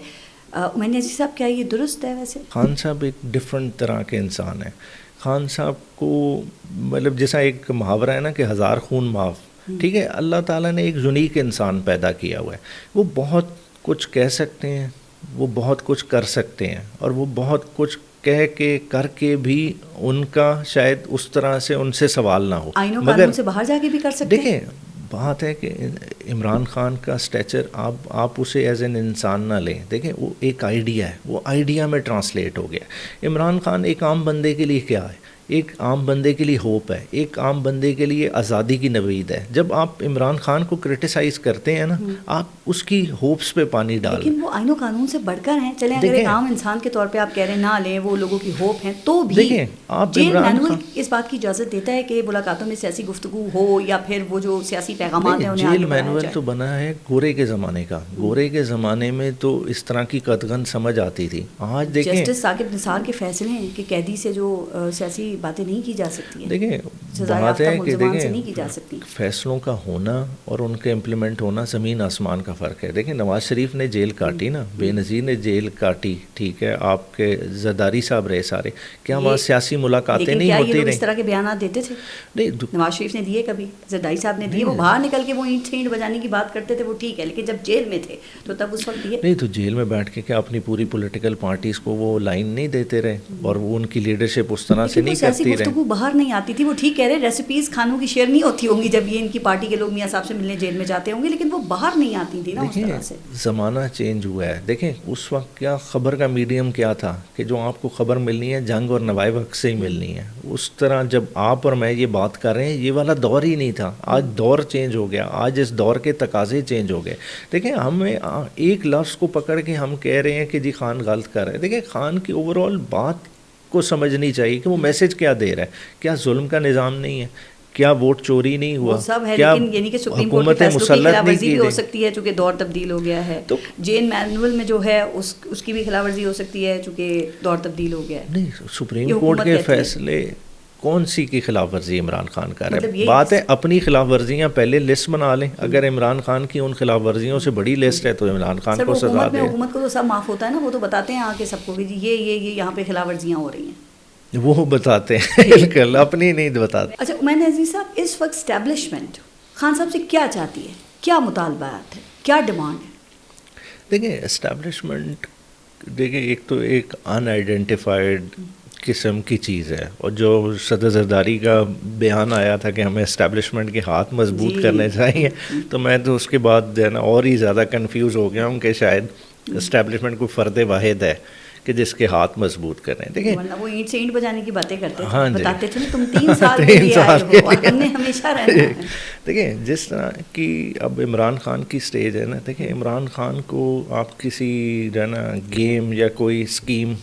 میں نے صاحب کیا یہ درست ہے؟ ویسے خان صاحب ایک ڈفرینٹ طرح کے انسان ہیں. خان صاحب کو مطلب جیسا ایک محاورہ ہے نا کہ 1000 خون معاف, ٹھیک ہے. اللہ تعالیٰ نے ایک یونیک انسان پیدا کیا ہوا ہے. وہ بہت کچھ کہہ سکتے ہیں, وہ بہت کچھ کر سکتے ہیں, اور وہ بہت کچھ کہہ کے کر کے بھی ان کا شاید اس طرح سے ان سے سوال نہ ہو, مگر سے باہر جا کے بھی کر سکتے ہیں. دیکھیں بات ہے کہ عمران خان کا اسٹیچر آپ اسے ایز این انسان نہ لیں. دیکھیں وہ ایک آئیڈیا ہے, وہ آئیڈیا میں ٹرانسلیٹ ہو گیا. عمران خان ایک عام بندے کے لیے کیا ہے؟ ایک عام بندے کے لیے ہوپ ہے, ایک عام بندے کے لیے آزادی کی نوید ہے. جب آپ عمران خان کو کرٹیسائز کرتے ہیں نا, آپ اس کی ہوپس پہ پانی ڈالیں. لیکن وہ آئین و قانون سے بڑھ کر ہیں. چلیں اگر ایک عام انسان کے طور پہ آپ کہہ رہے ہیں نہ لیں, وہ لوگوں کی ہوپ ہیں, تو بھی جیل مینول اس بات کی اجازت دیتا ہے کہ ملاقاتوں میں سیاسی گفتگو ہو یا پھر وہ جو سیاسی پیغامات ہیں انہیں جیل مینول تو بنا ہے گورے کے زمانے کا. گورے کے زمانے میں تو اس طرح کی قطغن سمجھ آتی تھی. آج دیکھیں جسٹس ثاقب نثار کے فیصلے ہیں کہ قیدی سے جو سیاسی باتیں نہیں کی جا سکتی ہیں. دیکھیں بات ہے کہ دیکھیں فیصلوں کا ہونا اور ان کے امپلیمنٹ ہونا زمین آسمان کا فرق ہے. دیکھیں نواز شریف نے جیل کاٹی نا, بے نظیر نے جیل کاٹی, ٹھیک ہے. آپ کے زرداری صاحب رہے سارے, کیا وہاں سیاسی ملاقاتیں نہیں ہوتی رہی؟ اس طرح کے بیانات دیتے تھے نہیں, نواز شریف نے دیے, کبھی زرداری صاحب نے دیے. وہ باہر نکل کے وہ اینٹ سے اینٹ بجانے کی بات کرتے تھے, وہ ٹھیک ہے, لیکن جب جیل میں تھے تو تب اس وقت دیے نہیں. تو جیل میں بیٹھ کے کیا اپنی پوری پولیٹیکل پارٹیز کو وہ لائن نہیں دیتے رہے, اور وہ ان کی لیڈرشپ اس طرح سے نہیں کرتی رہے. وہ باہر نہیں آتی تھی. وہ ٹھیک کہہ رہے ریسیپیز کھانوں کی شیئر نہیں ہوتی ہوں گی جب یہ ان کی پارٹی کے لوگ میاں صاحب سے ملنے جیل میں جاتے ہوں گے, لیکن وہ باہر نہیں آتی تھی نا اس طرح سے. زمانہ چینج ہوا ہے. دیکھیں اس وقت کیا خبر کا میڈیم کیا تھا کہ جو آپ کو خبر ملنی ہے جنگ اور نوائے وقت سے ہی ملنی ہے. اس طرح جب آپ اور میں یہ بات کر رہے ہیں یہ والا دور ہی نہیں تھا. آج دور چینج ہو گیا, آج اس دور کے تقاضے چینج ہو گئے. دیکھیں ہمیں ایک لفظ کو پکڑ کے ہم کہہ رہے ہیں کہ جی خان غلط کر رہا ہے. دیکھیں خان کی اوور آل بات کو سمجھنی چاہیے کہ وہ میسج کیا دے رہا ہے. کیا ظلم کا نظام نہیں ہے؟ کیا ووٹ چوری نہیں ہوا؟ کیا حکومت مسلط نہیں کی ہو سکتی ہے چونکہ دور تبدیل ہو گیا ہے. تو جیل مینول میں جو ہے اس کی بھی خلاف ورزی ہو سکتی ہے چونکہ دور تبدیل ہو گیا ہے. نہیں, سپریم کورٹ کے فیصلے کون سی کی خلاف ورزی عمران خان کر رہا ہے؟ بات ہے اپنی خلاف ورزیاں پہلے لسٹ بنا لیں. اگر عمران خان کی ان خلاف ورزیوں سے بڑی لسٹ ہے تو عمران خان کو سزا دیں. حکومت کو تو سب معاف ہوتا ہے نا, وہ تو بتاتے ہیں آ کے سب کو کہ یہ یہاں پہ خلاف ورزیاں ہو رہی ہیں, وہ بتاتے ہیں, بالکل اپنی نہیں بتاتے. اچھا عمین عزیز صاحب, اس وقت اسٹیبلشمنٹ خان صاحب سے کیا چاہتی ہے, کیا مطالبات ہے, کیا ڈیمانڈ ہے؟ دیکھیں اسٹیبلشمنٹ, دیکھیں ایک تو ایک ان آئیڈینٹیفائڈ قسم کی چیز ہے, اور جو صدر زرداری کا بیان آیا تھا کہ ہمیں اسٹیبلشمنٹ کے ہاتھ مضبوط کرنے چاہیے, تو میں تو اس کے بعد جو ہے نا اور ہی زیادہ کنفیوز ہو گیا ہوں کہ شاید اسٹیبلشمنٹ کوئی فرد واحد ہے کہ جس کے ہاتھ مضبوط کریں. دیکھیں وہ اینٹ سے اینٹ بجانے کی باتیں کرتے تھے, ہاں بتاتے تھے تم 3 سال کے لیے آئے ہو اور ہم نے ہمیشہ رہنا ہے. دیکھیں جس طرح کی اب عمران خان کی سٹیج ہے نا, دیکھیں عمران خان کو آپ کسی جو ہے نا گیم یا کوئی اسکیم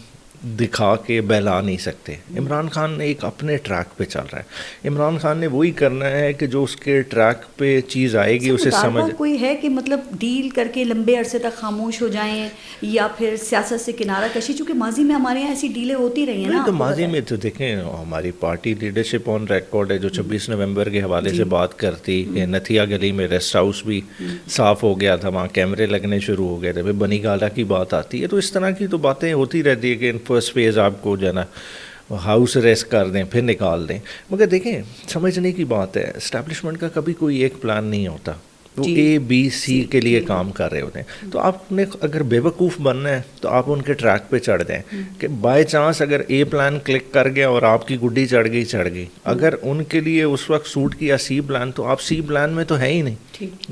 دکھا کے بہلا نہیں سکتے. عمران خان نے ایک اپنے ٹریک پہ چل رہا ہے. عمران خان نے وہی کرنا ہے کہ جو اس کے ٹریک پہ چیز آئے گی اسے سمجھ. کوئی ہے کہ مطلب ڈیل کر کے لمبے عرصے تک خاموش ہو جائیں یا پھر سیاست سے کنارہ کشی, چونکہ ماضی میں ہمارے یہاں ایسی ڈیلیں ہوتی رہی ہیں نا. تو ماضی میں تو دیکھیں ہماری پارٹی لیڈرشپ آن ریکارڈ ہے جو 26 نومبر کے حوالے سے بات کرتی کہ نتھیا گلی میں ریسٹ ہاؤس بھی صاف ہو گیا تھا, وہاں کیمرے لگنے شروع ہو گئے تھے. پھر بنی گالا کی بات آتی ہے, تو اس طرح کی تو باتیں ہوتی رہتی ہے کہ فرسٹ فیز آپ کو جو ہے نا ہاؤس اریسٹ کر دیں پھر نکال دیں. مگر دیکھیں سمجھنے کی بات ہے, اسٹیبلشمنٹ کا کبھی کوئی ایک پلان نہیں ہوتا, وہ ABC کے لیے کام کر رہے ہوتے ہیں. تو آپ نے اگر بے وقوف بننا ہے تو آپ ان کے ٹریک پہ چڑھ دیں کہ بائی چانس اگر A پلان کلک کر گیا اور آپ کی گڈی چڑھ گئی. اگر ان کے لیے اس وقت سوٹ کیا C پلان تو آپ C پلان میں تو ہے ہی نہیں.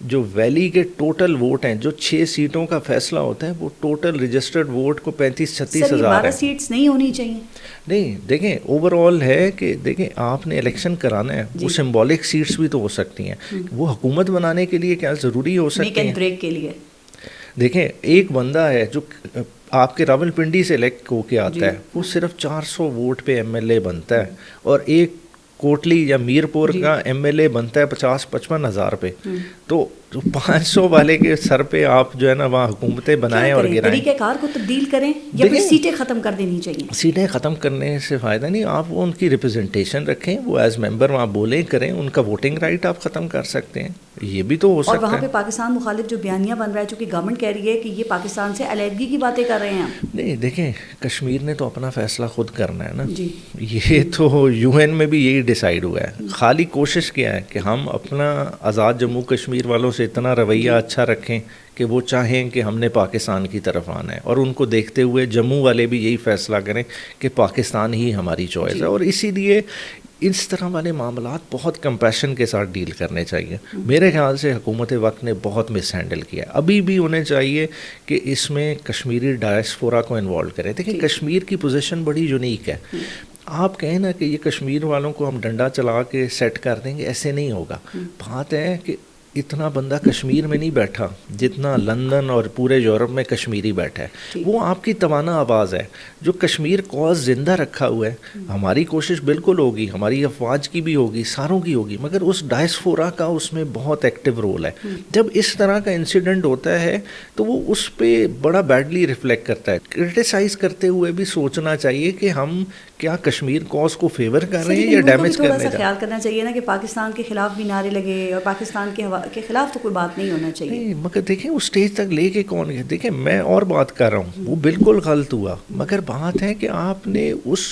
جو ویلی کے ٹوٹل ووٹ ہیں، جو 6 سیٹوں کا فیصلہ ہوتا ہے، وہ ٹوٹل رجسٹرڈ ووٹ کو 35-36 ہزار ہے. سیٹس نہیں ہونی چاہیے. نہیں دیکھیں اوور آل ہے کہ دیکھیں آپ نے الیکشن کرانا ہے، وہ سمبولک سیٹس بھی تو ہو سکتی ہیں، وہ حکومت بنانے کے لیے کیا ضروری ہو سکتی ہیں؟ میک اینڈ بریک کے لیے. دیکھیں ایک بندہ ہے جو آپ کے راول پنڈی سے الیکٹ ہو کے آتا ہے، وہ صرف 400 ووٹ پہ ایم ایل اے بنتا ہے، اور ایک کوٹلی یا میرپور کا ایم ایل اے بنتا ہے 50-55 ہزار پہ. تو 500 والے کے سر پہ آپ جو ہے نا وہاں حکومتیں بنائیں اور گرائیں. طریقہ کار کو تبدیل کریں یا پھر سیٹیں ختم کر دینی چاہیے؟ سیٹیں ختم کرنے سے فائدہ نہیں، آپ وہ ان کی ریپرزنٹیشن رکھیں، وہ ایز ممبر وہاں بولیں کریں، ان کا ووٹنگ رائٹ آپ ختم کر سکتے ہیں، یہ بھی تو ہو سکتا ہے. اور وہاں پہ پاکستان مخالف جو بیانیہ بن رہا ہے، چونکہ گورنمنٹ کہہ رہی ہے کہ یہ پاکستان سے علیحدگی کی باتیں کر رہے ہیں. نہیں دیکھیں کشمیر نے تو اپنا فیصلہ خود کرنا ہے نا، یہ تو یو این میں بھی یہی ڈیسائیڈ ہوا ہے. خالی کوشش کیا ہے کہ ہم اپنا آزاد جموں کشمیر والوں سے اتنا رویہ اچھا رکھیں کہ وہ چاہیں کہ ہم نے پاکستان کی طرف آنا ہے، اور ان کو دیکھتے ہوئے جموں والے بھی یہی فیصلہ کریں کہ پاکستان ہی ہماری چوائس ہے. اور اسی لیے اس طرح والے معاملات بہت کمپیشن کے ساتھ ڈیل کرنے چاہیے. میرے خیال سے حکومت وقت نے بہت مس ہینڈل کیا ہے. ابھی بھی انہیں چاہیے کہ اس میں کشمیری ڈائسپورا کو انوالو کریں. دیکھیں کشمیر کی پوزیشن بڑی یونیک ہے. آپ کہیں نا کہ یہ کشمیر والوں کو ہم ڈنڈا چلا کے سیٹ کر دیں گے، ایسے نہیں ہوگا. بات ہے کہ اتنا بندہ کشمیر میں نہیں بیٹھا جتنا لندن اور پورے یورپ میں کشمیری بیٹھا ہے. وہ آپ کی توانا آواز ہے جو کشمیر کاز زندہ رکھا ہوا ہے. ہماری کوشش بالکل ہوگی، ہماری افواج کی بھی ہوگی، ساروں کی ہوگی، مگر اس ڈائسپورا کا اس میں بہت ایکٹیو رول ہے. جب اس طرح کا انسیڈنٹ ہوتا ہے تو وہ اس پہ بڑا بیڈلی ریفلیکٹ کرتا ہے. کرٹیسائز کرتے ہوئے بھی سوچنا چاہیے کہ ہم کیا کشمیر کاز کو فیور کر رہے ہیں یا ڈیمیج کر رہے ہیں. تھوڑا سا خیال کرنا چاہیے نا کہ پاکستان کے خلاف بھی نعرے لگے، اور پاکستان کے خلاف تو کوئی بات نہیں ہونا چاہیے. نہیں مگر دیکھیں اس اسٹیج تک لے کے کون گیا. دیکھیں میں اور بات کر رہا ہوں، وہ بالکل غلط ہوا، مگر بات ہے کہ آپ نے اس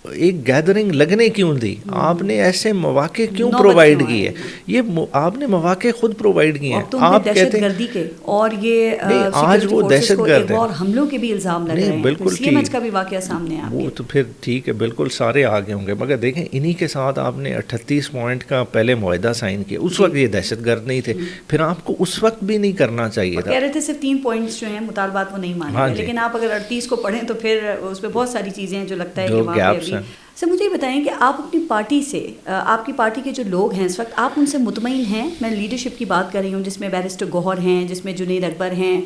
ایک گیدرنگ لگنے کیوں دی، آپ نے ایسے مواقع کیوں پرووائڈ کیے. یہ آپ نے مواقع خود پرووائڈ کیے ہیں. آپ دہشت گردی کے اور یہ آج وہ دہشت گرد اور حملوں کے بھی الزام لگ رہے ہیں. بالکل سی ایم ایچ کا بھی واقعہ سامنے آ گیا. وہ تو پھر ٹھیک ہے، بالکل سارے آگے ہوں گے، مگر دیکھیں انہی کے ساتھ آپ نے 38 پوائنٹ کا پہلے معاہدہ سائن کیا. اس وقت یہ دہشت گرد نہیں تھے، پھر آپ کو اس وقت بھی نہیں کرنا چاہیے تھا. کہہ رہے تھے صرف 3 پوائنٹس جو ہیں مطالبات وہ نہیں مانے گے، لیکن آپ اگر 38 کو پڑھیں تو پھر اس پہ بہت ساری چیزیں ہیں جو لگتا ہے کہ وہاں پہ ابھی. سر مجھے یہ بتائیں کہ آپ اپنی پارٹی سے، آپ کی پارٹی کے جو لوگ ہیں اس وقت، آپ ان سے مطمئن ہیں؟ میں لیڈرشپ کی بات کر رہی ہوں، جس میں بیرسٹر گوہر ہیں، جس میں جنید اکبر ہیں،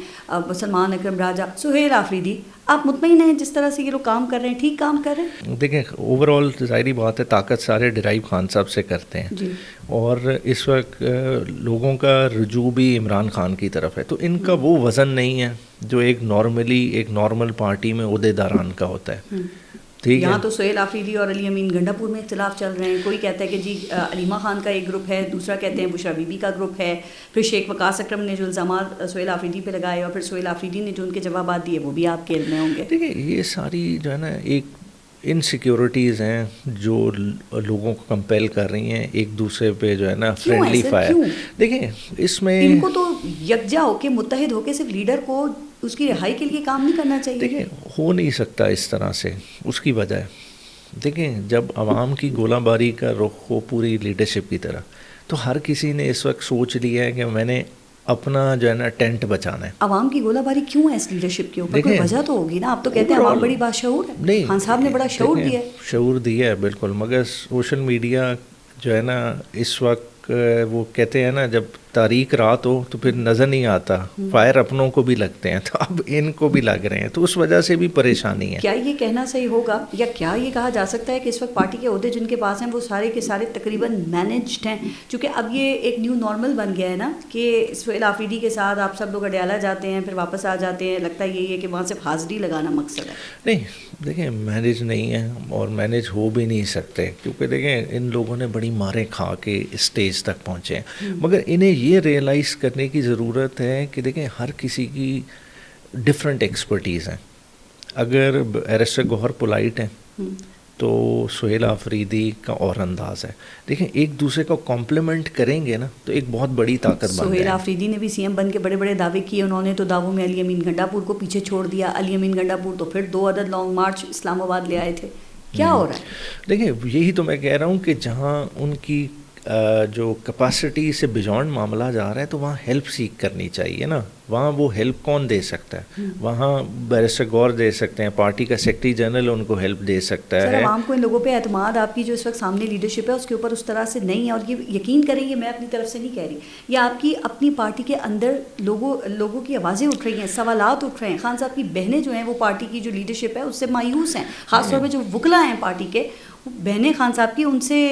سلمان اکرم راجہ، سہیل آفریدی. آپ مطمئن ہیں جس طرح سے یہ لوگ کام کر رہے ہیں، ٹھیک کام کر رہے ہیں؟ دیکھیں اوور آل ظاہری بات ہے طاقت سارے ڈرائیو خان صاحب سے کرتے ہیں، اور اس وقت لوگوں کا رجوع بھی عمران خان کی طرف ہے. تو ان کا وہ وزن نہیں ہے جو ایک نارمل پارٹی میں عہدیداران کا ہوتا ہے. یہاں تو سہیل آفریدی اور علی امین گنڈا پور میں اختلاف چل رہے ہیں. کوئی کہتا ہے کہ جی علیمہ خان کا ایک گروپ ہے، دوسرا کہتے ہیں بشرا بی بی کا گروپ ہے. پھر شیخ وقاص اکرم نے جو الزامات سہیل آفریدی پہ لگائے، اور پھر سہیل آفریدی نے جو ان کے جوابات دیے، وہ بھی آپ کے علم میں ہوں گے. دیکھیں یہ ساری جو ہے نا ایک انسیکیورٹیز ہیں جو لوگوں کو کمپیل کر رہی ہیں ایک دوسرے پہ جو ہے نا فرینڈلی فائر. دیکھیں اس میں ان کو تو یکجا ہو کے، متحد ہو کے، صرف لیڈر کو اس کی رہائی کے لیے کام نہیں کرنا چاہیے. دیکھیں ہو نہیں سکتا اس طرح سے. اس کی وجہ ہے دیکھیں جب عوام کی گولہ باری کا رخ ہو پوری لیڈرشپ کی طرح، تو ہر کسی نے اس وقت سوچ لیا ہے کہ میں نے اپنا جو ہے نا ٹینٹ بچانا ہے. عوام کی گولہ باری کیوں ہے اس لیڈرشپ کے اوپر؟ کوئی وجہ تو ہوگی نا. آپ تو کہتے ہیں عوام بڑی باشعور ہے. نہیں، خان صاحب نے بڑا شعور دیا ہے بالکل، مگر سوشل میڈیا جو ہے نا اس وقت وہ کہتے ہیں نا جب تاریک رات ہو تو پھر نظر نہیں آتا، فائر اپنوں کو بھی لگتے ہیں، تو اب ان کو بھی لگ رہے ہیں، تو اس وجہ سے بھی پریشانی ہے. کیا یہ کہنا صحیح ہوگا یا کیا یہ کہا جا سکتا ہے کہ اس وقت پارٹی کے عہدے جن کے پاس ہیں وہ سارے کے سارے تقریباً مینجڈ ہیں؟ چونکہ اب یہ ایک نیو نارمل بن گیا ہے نا کہ سہیل آفریدی کے ساتھ آپ سب لوگ اڈیالہ جاتے ہیں، پھر واپس آ جاتے ہیں. لگتا ہے یہی ہے کہ وہاں سے حاضری لگانا مقصد ہے. نہیں دیکھیں مینج نہیں ہے اور مینج ہو بھی نہیں سکتے، کیونکہ دیکھیں ان لوگوں نے بڑی ماریں کھا کے اسٹیج تک پہنچے ہیں. مگر انہیں یہ ریئلائز کرنے کی ضرورت ہے کہ دیکھیں ہر کسی کی ڈفرینٹ ایکسپرٹیز ہیں. اگر بیرسٹر گوہر پولائٹ ہیں تو سہیل آفریدی کا اور انداز ہے. دیکھیں ایک دوسرے کو کمپلیمنٹ کریں گے نا تو ایک بہت بڑی طاقت بن جائے. سہیل آفریدی نے بھی سی ایم بن کے بڑے بڑے دعوے کیے. انہوں نے تو دعووں میں علی امین گنڈا پور کو پیچھے چھوڑ دیا. علی امین گنڈا پور تو پھر 2 عدد لانگ مارچ اسلام آباد لے آئے تھے. کیا ہو رہا ہے؟ دیکھیں یہی تو میں کہہ رہا ہوں کہ جہاں ان کی جو کیپیسٹی سے بیونڈ معاملہ جا رہا ہے تو وہاں ہیلپ سیک کرنی چاہیے نا. وہاں وہ ہیلپ کون دے سکتا ہے؟ وہاں بیرسٹر غور دے سکتے ہیں, پارٹی کا سیکرٹری جنرل ان کو ہیلپ دے سکتا ہے. عوام کو ان لوگوں پہ اعتماد آپ کی جو اس وقت سامنے لیڈرشپ ہے اس کے اوپر اس طرح سے نہیں ہے, اور یہ یقین کریں یہ میں اپنی طرف سے نہیں کہہ رہی, یہ آپ کی اپنی پارٹی کے اندر لوگوں کی آوازیں اٹھ رہی ہیں, سوالات اٹھ رہے ہیں. خان صاحب کی بہنیں جو ہیں وہ پارٹی کی جو لیڈرشپ ہے اس سے مایوس ہیں, خاص طور پہ جو وکلا ہیں پارٹی کے, بہنیں خان صاحب کی ان سے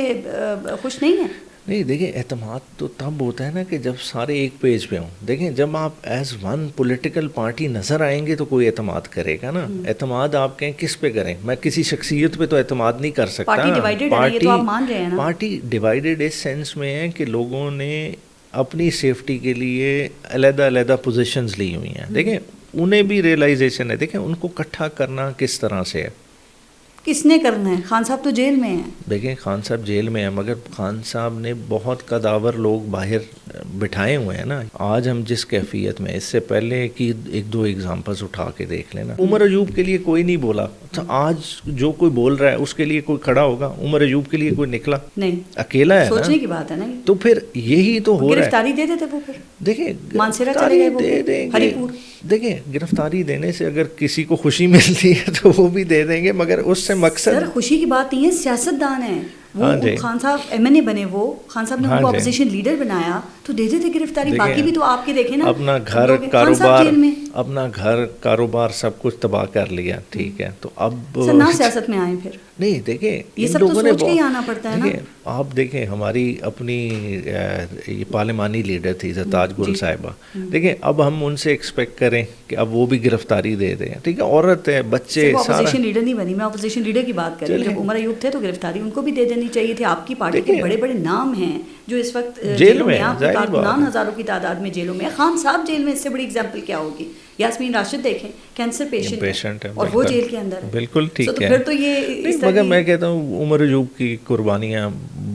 خوش نہیں ہیں. نہیں دیکھیں, اعتماد تو تب ہوتا ہے نا کہ جب سارے ایک پیج پہ ہوں. دیکھیں جب آپ ایز ون پولیٹیکل پارٹی نظر آئیں گے تو کوئی اعتماد کرے گا نا. اعتماد آپ کہیں کس پہ کریں؟ میں کسی شخصیت پہ تو اعتماد نہیں کر سکتا. پارٹی ڈیوائیڈڈ ہے, یہ تو آپ مان رہے ہیں نا. پارٹی ڈیوائیڈڈ اس سینس میں ہے کہ لوگوں نے اپنی سیفٹی کے لیے علیحدہ پوزیشنز لی ہوئی ہیں. دیکھیں انہیں بھی ریئلائزیشن ہے, دیکھیں ان کو اکٹھا کرنا کس طرح سے ہے, کس نے کرنا ہے؟ خان صاحب تو جیل میں ہیں. دیکھیں خان صاحب جیل میں ہیں, مگر خان صاحب نے بہت قداور لوگ باہر بٹھائے ہوئے ہیں نا. آج ہم جس کیفیت میں, اس سے پہلے کی ایک دو ایگزامپلز اٹھا کے دیکھ لینا. عمر ایوب کے لیے کوئی نہیں بولا, آج جو کوئی بول رہا ہے اس کے لیے کوئی کھڑا ہوگا؟ عمر ایوب کے لیے کوئی نکلا نہیں, اکیلا ہے. سوچنے کی بات ہے نا. تو پھر یہی تو ہو رہا ہے. گرفتاری دے دیتے وہ, پھر دیکھیں مانسیرا چلے گئے وہ, دے دیں ہری گے. پور. دیکھیں گرفتاری دینے سے اگر کسی کو خوشی ملتی ہے تو وہ بھی دے دیں گے, مگر اس سے مقصد سر خوشی کی بات نہیں ہے, سیاست دان ہیں وہ. خان صاحب ایم این اے بنے, وہ خان صاحب نے ان کو اپوزیشن لیڈر بنایا تو دے دیتے گرفتاری. باقی بھی تو آپ کے دیکھیں نا, اپنا گھر کاروبار سب کچھ تباہ کر لیا. ٹھیک ہے, تو اب سر نہ سیاست میں آئیں پھر. نہیں دیکھیں یہ سب تو سوچ کے ہی آنا پڑتا ہے نا. آپ دیکھیں ہماری اپنی یہ پارلیمانی لیڈر تھی زرتاج گل صاحبہ. دیکھیں اب ہم ان سے ایکسپیکٹ کریں کہ اب وہ بھی گرفتاری دے دیں. ٹھیک ہے, عورت ہے, بچے, اپوزیشن لیڈر نہیں بنی, میں اپوزیشن لیڈر کی بات کر رہی ہوں. جب عمر ایوب تھے تو گرفتاری ان کو بھی دے دینی چاہیے تھی. آپ کی پارٹی کے بڑے بڑے نام ہیں جو اس وقت جیلوں میں, آپ کے کارکنان ہزاروں کی تعداد میں جیلوں میں. خان صاحب جیل میں, اس سے بڑی اگزامپل کیا ہوگی؟ یاسمین راشد دیکھیں, کینسر پیشنٹ ہے اور وہ جیل کے اندر. بالکل ٹھیک ہے, پھر تو یہ مگر میں کہتا ہوں عمر ایوب کی قربانیاں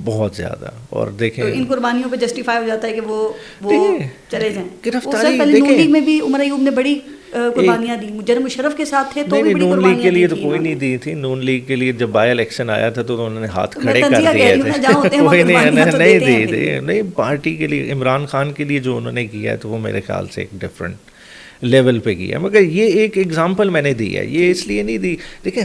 بہت زیادہ, اور دیکھیں ان قربانیوں پہ جسٹیفائی ہو جاتا ہے کہ وہ چلے جائیں. گرفتاری پہلے نون لیگ میں بھی عمر ایوب نے بڑی قربانیاں دی, جنرل مشرف کے ساتھ تھے تو بھی بڑی نون لیگ کے لیے تو دی کوئی نہیں دی تھی. نون لیگ کے لیے جب بائی الیکشن آیا تھا تو انہوں نے ہاتھ کھڑے کر دیے تھے. کوئی نہیں دی, نہیں پارٹی کے لیے. عمران خان کے لیے جو انہوں نے کیا ہے تو وہ میرے خیال سے ایک ڈفرینٹ لیول پہ کیا, مگر یہ ایک ایگزامپل میں نے دی ہے. یہ اس لیے نہیں دی, دیکھیں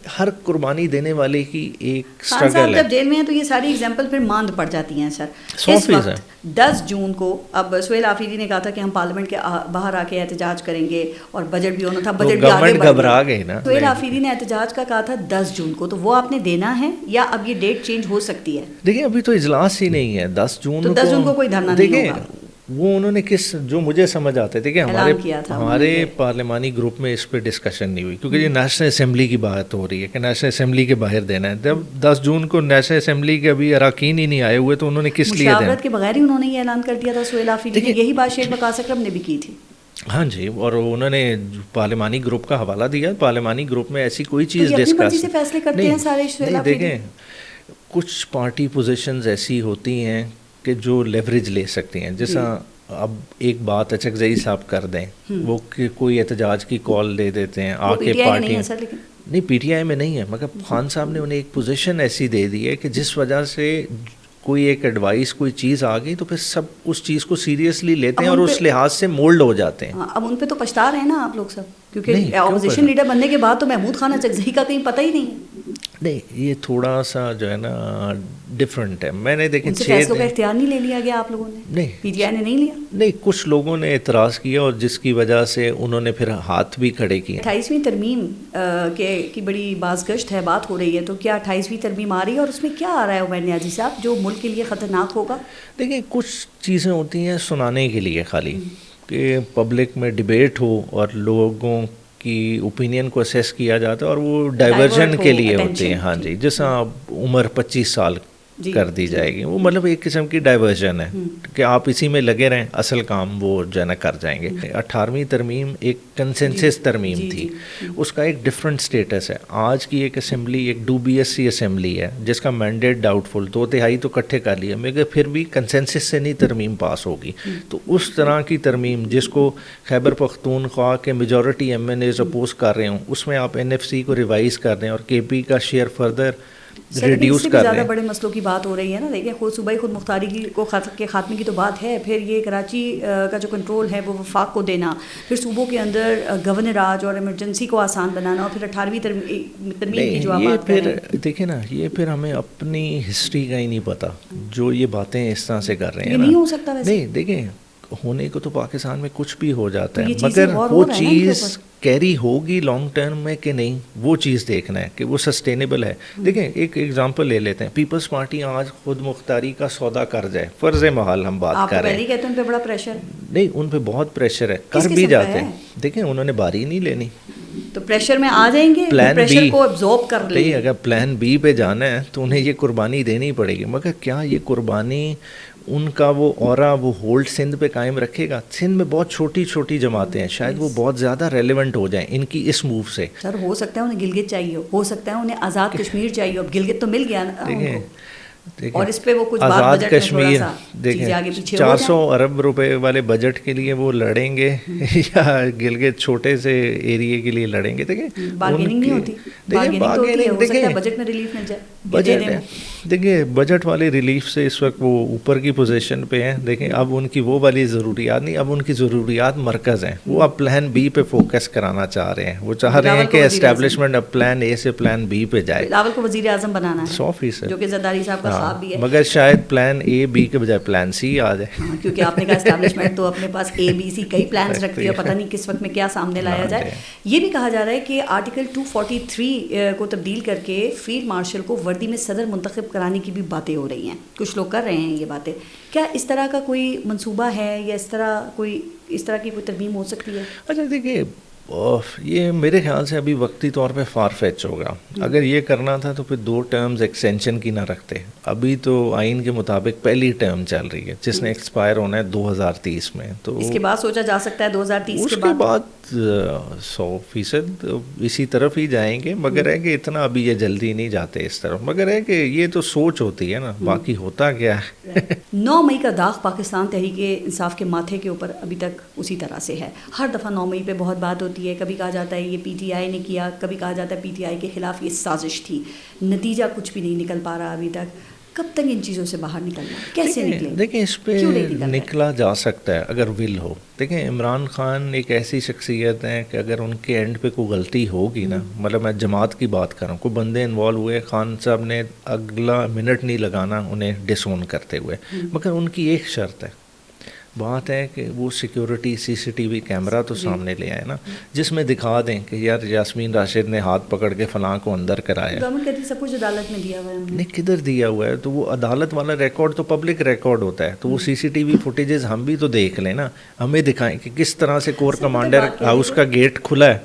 ہر قربانی دینے والے کی ایک اسٹرگل ہے. جب جیل میں ہیں تو یہ ساری ایگزامپل پھر ماند پڑ جاتی ہیں. سر اس وقت 10 جون کو اب سہیل آفریدی نے کہا تھا کہ ہم پارلیمنٹ کے باہر آ کے احتجاج کریں گے, اور بجٹ بھی ہونا تھا, بجٹ بھی آگے گھبرا گئے نا. سہیل آفریدی نے احتجاج کا کہا تھا 10 جون کو, تو وہ آپ نے دینا ہے یا اب یہ ڈیٹ چینج ہو سکتی ہے؟ دیکھیں ابھی تو اجلاس ہی نہیں ہے 10 جون کو کوئی دھرنا نہیں ہوگا. وہ انہوں نے جو مجھے سمجھ آتے تھے کہ ہمارے پارلیمانی گروپ میں اس پہ ڈسکشن نہیں ہوئی, کیونکہ یہ نیشنل اسمبلی کی بات ہو رہی ہے کہ نیشنل اسمبلی کے باہر دینا ہے. جب 10 جون کو نیشنل اسمبلی کے ابھی اراکین ہی نہیں آئے ہوئے تو انہوں نے کس لیے مشاورت کے بغیر ہی انہوں نے یہ اعلان کر دیا تھا سہیل آفریدی نے. یہی بات شیخ وقاص اکرم نے بھی کی تھی. ہاں جی, اور انہوں نے پارلیمانی گروپ کا حوالہ دیا. پارلیمانی گروپ میں ایسی کوئی چیز ڈسکس نہیں. دیکھیں کچھ پارٹی پوزیشنز ایسی ہوتی ہیں کہ جو لیوریج لے سکتی ہیں. جیسا اب ایک بات اچکزئی صاحب کر دیں, وہ کوئی احتجاج کی کال دے دیتے ہیں آ کے پارٹی. نہیں پی ٹی آئی میں نہیں ہے, مگر خان صاحب نے انہیں ایک پوزیشن ایسی دے دی ہے کہ جس وجہ سے کوئی ایک ایڈوائس کوئی چیز آ گئی تو پھر سب اس چیز کو سیریسلی لیتے ہیں اور اس لحاظ سے مولڈ ہو جاتے ہیں. اب ان پہ تو پچھتا رہے ہیں نا آپ لوگ سب, کیونکہ اپوزیشن لیڈر بننے کے بعد تو محمود خان اچکزئی کا کہیں پتہ ہی نہیں ہے. نہیں یہ تھوڑا سا جو ہے نا ڈفرینٹ ہے. میں نے دیکھیں فیصلوں کا اختیار نہیں لے لیا گیا آپ لوگوں نے, نہیں پی ٹی آئی نے نہیں لیا. نہیں, کچھ لوگوں نے اعتراض کیا اور جس کی وجہ سے انہوں نے پھر ہاتھ بھی کھڑے کیے. 28ویں ترمیم کی بڑی بازگشت ہے, بات ہو رہی ہے, تو کیا 28ویں ترمیم آ رہی ہے اور اس میں کیا آ رہا ہے عمیر نیازی صاحب جو ملک کے لیے خطرناک ہوگا؟ دیکھیں کچھ چیزیں ہوتی ہیں سنانے کے لیے خالی, کہ پبلک میں ڈبیٹ ہو اور لوگوں کی اوپینین کو اسیس کیا جاتا ہے, اور وہ ڈائیورژن کے لیے ہوتے ہیں. ہاں جی, جیسا عمر 25 سال کر دی جائے گی, وہ مطلب ایک قسم کی ڈائیورژن ہے کہ آپ اسی میں لگے رہیں, اصل کام وہ جو ہے نا کر جائیں گے. 18ویں ترمیم ایک کنسنسس ترمیم تھی, اس کا ایک ڈفرینٹ سٹیٹس ہے. آج کی ایک اسمبلی ایک ڈوبیس سی اسمبلی ہے جس کا مینڈیٹ ڈاؤٹ فل, 2/3 تو اکٹھے کر لیا, مگر پھر بھی کنسنسس سے نہیں ترمیم پاس ہوگی. تو اس طرح کی ترمیم جس کو خیبر پختونخوا کے majority M N As oppose کر رہے ہوں, اس میں آپ NFC کو ریوائز کر دیں اور KP کا شیئر فردر ریڈیوس کر رہے زیادہ ہیں. بڑے مسئلوں کی بات ہو رہی ہے نا. دیکھیں خود صوبائی خود مختاری کے خاتمے کی تو بات ہے, پھر یہ کراچی کا جو کنٹرول ہے وہ وفاق کو دینا, پھر صوبوں کے اندر گورنر راج اور ایمرجنسی کو آسان بنانا, اور پھر 18ویں ترمیم کی جو آپ بات کر رہے ہیں. دیکھیں نا, یہ پھر ہمیں اپنی ہسٹری کا ہی نہیں پتا جو یہ باتیں اس طرح سے کر رہے ہیں. یہ نہیں ہو سکتا ویسے. نہیں دیکھیں, ہونے کو تو پاکستان میں کچھ بھی ہو جاتا ہے, تو مگر وہ چیز کیری ہوگی لانگ ٹرم میں کہ نہیں, وہ چیز دیکھنا ہے کہ وہ سسٹینیبل ہے. دیکھیں ایک ایگزامپل لے لیتے ہیں, پیپلز پارٹی آج خود مختاری کا سودا کر جائے, فرض محال ہم بات کر رہے ہیں. آپ کہتے ہیں ان پہ بڑا پریشر نہیں, ان پہ بہت پریشر ہے, کر بھی جاتے ہیں. دیکھیں انہوں نے باری نہیں لینی, تو پریشر میں آ جائیں گے, پریشر کو ابزارب کر لیں. اگر پلان بی پہ جانا ہے تو انہیں یہ قربانی دینی پڑے گی, مگر کیا یہ قربانی ان کا وہ اورا وہ ہولڈ سندھ پہ قائم رکھے گا؟ سندھ میں بہت چھوٹی چھوٹی جماعتیں ہیں, شاید وہ بہت زیادہ ریلیونٹ ہو جائیں ان کی اس موو سے. سر ہو سکتا ہے انہیں گلگت چاہیے, ہو سکتا ہے انہیں آزاد کشمیر چاہیے, اب گلگت تو مل گیا نا ان کو, اور اس پہ وہ کچھ آزاد کشمیر دیکھیں 400 ارب روپے والے بجٹ کے لیے وہ لڑیں گے یا گلگت چھوٹے سے ایریے کے لیے لڑیں گے. دیکھیں بارگیننگ نہیں ہوتی, بجٹ میں ریلیف مل جائے. دیکھیے بجٹ والے ریلیف سے اس وقت وہ اوپر کی پوزیشن پہ ہیں. دیکھیں اب ان کی وہ والی ضروریات نہیں, اب ان کی ضروریات مرکز ہیں. وہ اب پلان بی پہ فوکس کرانا چاہ رہے ہیں, وہ چاہ رہے ہیں کہ اسٹیبلشمنٹ اب پلان اے سے پلان بی پہ جائے. بلاول کو وزیر اعظم بنانا ہے 100%, جو کہ زرداری صاحب کا خواب بھی ہے, مگر شاید پلان اے بی کے بجائے پلان سی آ جائے. کیونکہ آپ نے کہا اسٹیبلشمنٹ تو اپنے پاس اے بی سی کئی پلانس رکھتی ہے, پتہ نہیں کس وقت میں کیا سامنے لایا جائے. یہ بھی کہا جا رہا ہے کہ آرٹیکل 243 کو تبدیل کر کے فیلڈ مارشل کو وردی میں صدر منتخب کرانے کی بھی باتیں ہو رہی ہیں. کچھ لوگ کر رہے ہیں یہ باتیں. کیا اس طرح کا کوئی منصوبہ ہے یا اس طرح کی کوئی ترمیم ہو سکتی ہے؟ اچھا دیکھیے, یہ میرے خیال سے ابھی وقتی طور پہ فار فیچ ہوگا. اگر یہ کرنا تھا تو پھر 2 ٹرمز ایکسٹینشن کی نہ رکھتے. ابھی تو آئین کے مطابق پہلی ٹرم چل رہی ہے جس نے ایکسپائر ہونا ہے 2030 میں. تو اس کے بعد سوچا جا سکتا ہے 2030 کے بعد 100% اسی طرف ہی جائیں گے, مگر ہے کہ اتنا ابھی یہ جلدی نہیں جاتے اس طرف. مگر ہے کہ یہ تو سوچ ہوتی ہے نا, باقی ہوتا کیا ہے. 9 مئی کا داغ پاکستان تحریک انصاف کے ماتھے کے اوپر ابھی تک اسی طرح سے ہے. ہر دفعہ 9 مئی پہ بہت بات ہوتی ہے, کبھی کہا جاتا ہے یہ پی ٹی آئی نے کیا, کبھی کہا جاتا ہے پی ٹی آئی کے خلاف یہ سازش تھی. نتیجہ کچھ بھی نہیں نکل پا رہا ابھی تک. کب تک ان چیزوں سے باہر نکلنا, کیسے نکلیں؟ دیکھیں اس پہ نکلا جا سکتا ہے اگر ول ہو. دیکھیں عمران خان ایک ایسی شخصیت ہیں کہ اگر ان کے اینڈ پہ کوئی غلطی ہوگی نا, مطلب میں جماعت کی بات کر رہا ہوں, کوئی بندے انوالو ہوئے, خان صاحب نے اگلا منٹ نہیں لگانا انہیں ڈس اون کرتے ہوئے. مگر ان کی ایک شرط ہے, بات ہے کہ وہ سیکیورٹی CCTV کیمرہ تو سامنے لے آئے نا, جس میں دکھا دیں کہ یار یاسمین راشد نے ہاتھ پکڑ کے فلاں کو اندر کرایا. گورنمنٹ کہتی ہے سب کچھ عدالت میں دیا ہوا ہے. نہیں, کدھر دیا ہوا ہے؟ تو وہ عدالت والا ریکارڈ تو پبلک ریکارڈ ہوتا ہے, تو وہ CCTV فوٹیجز ہم بھی تو دیکھ لیں نا, ہمیں دکھائیں کہ کس طرح سے کور کمانڈر ہاؤس کا گیٹ کھلا ہے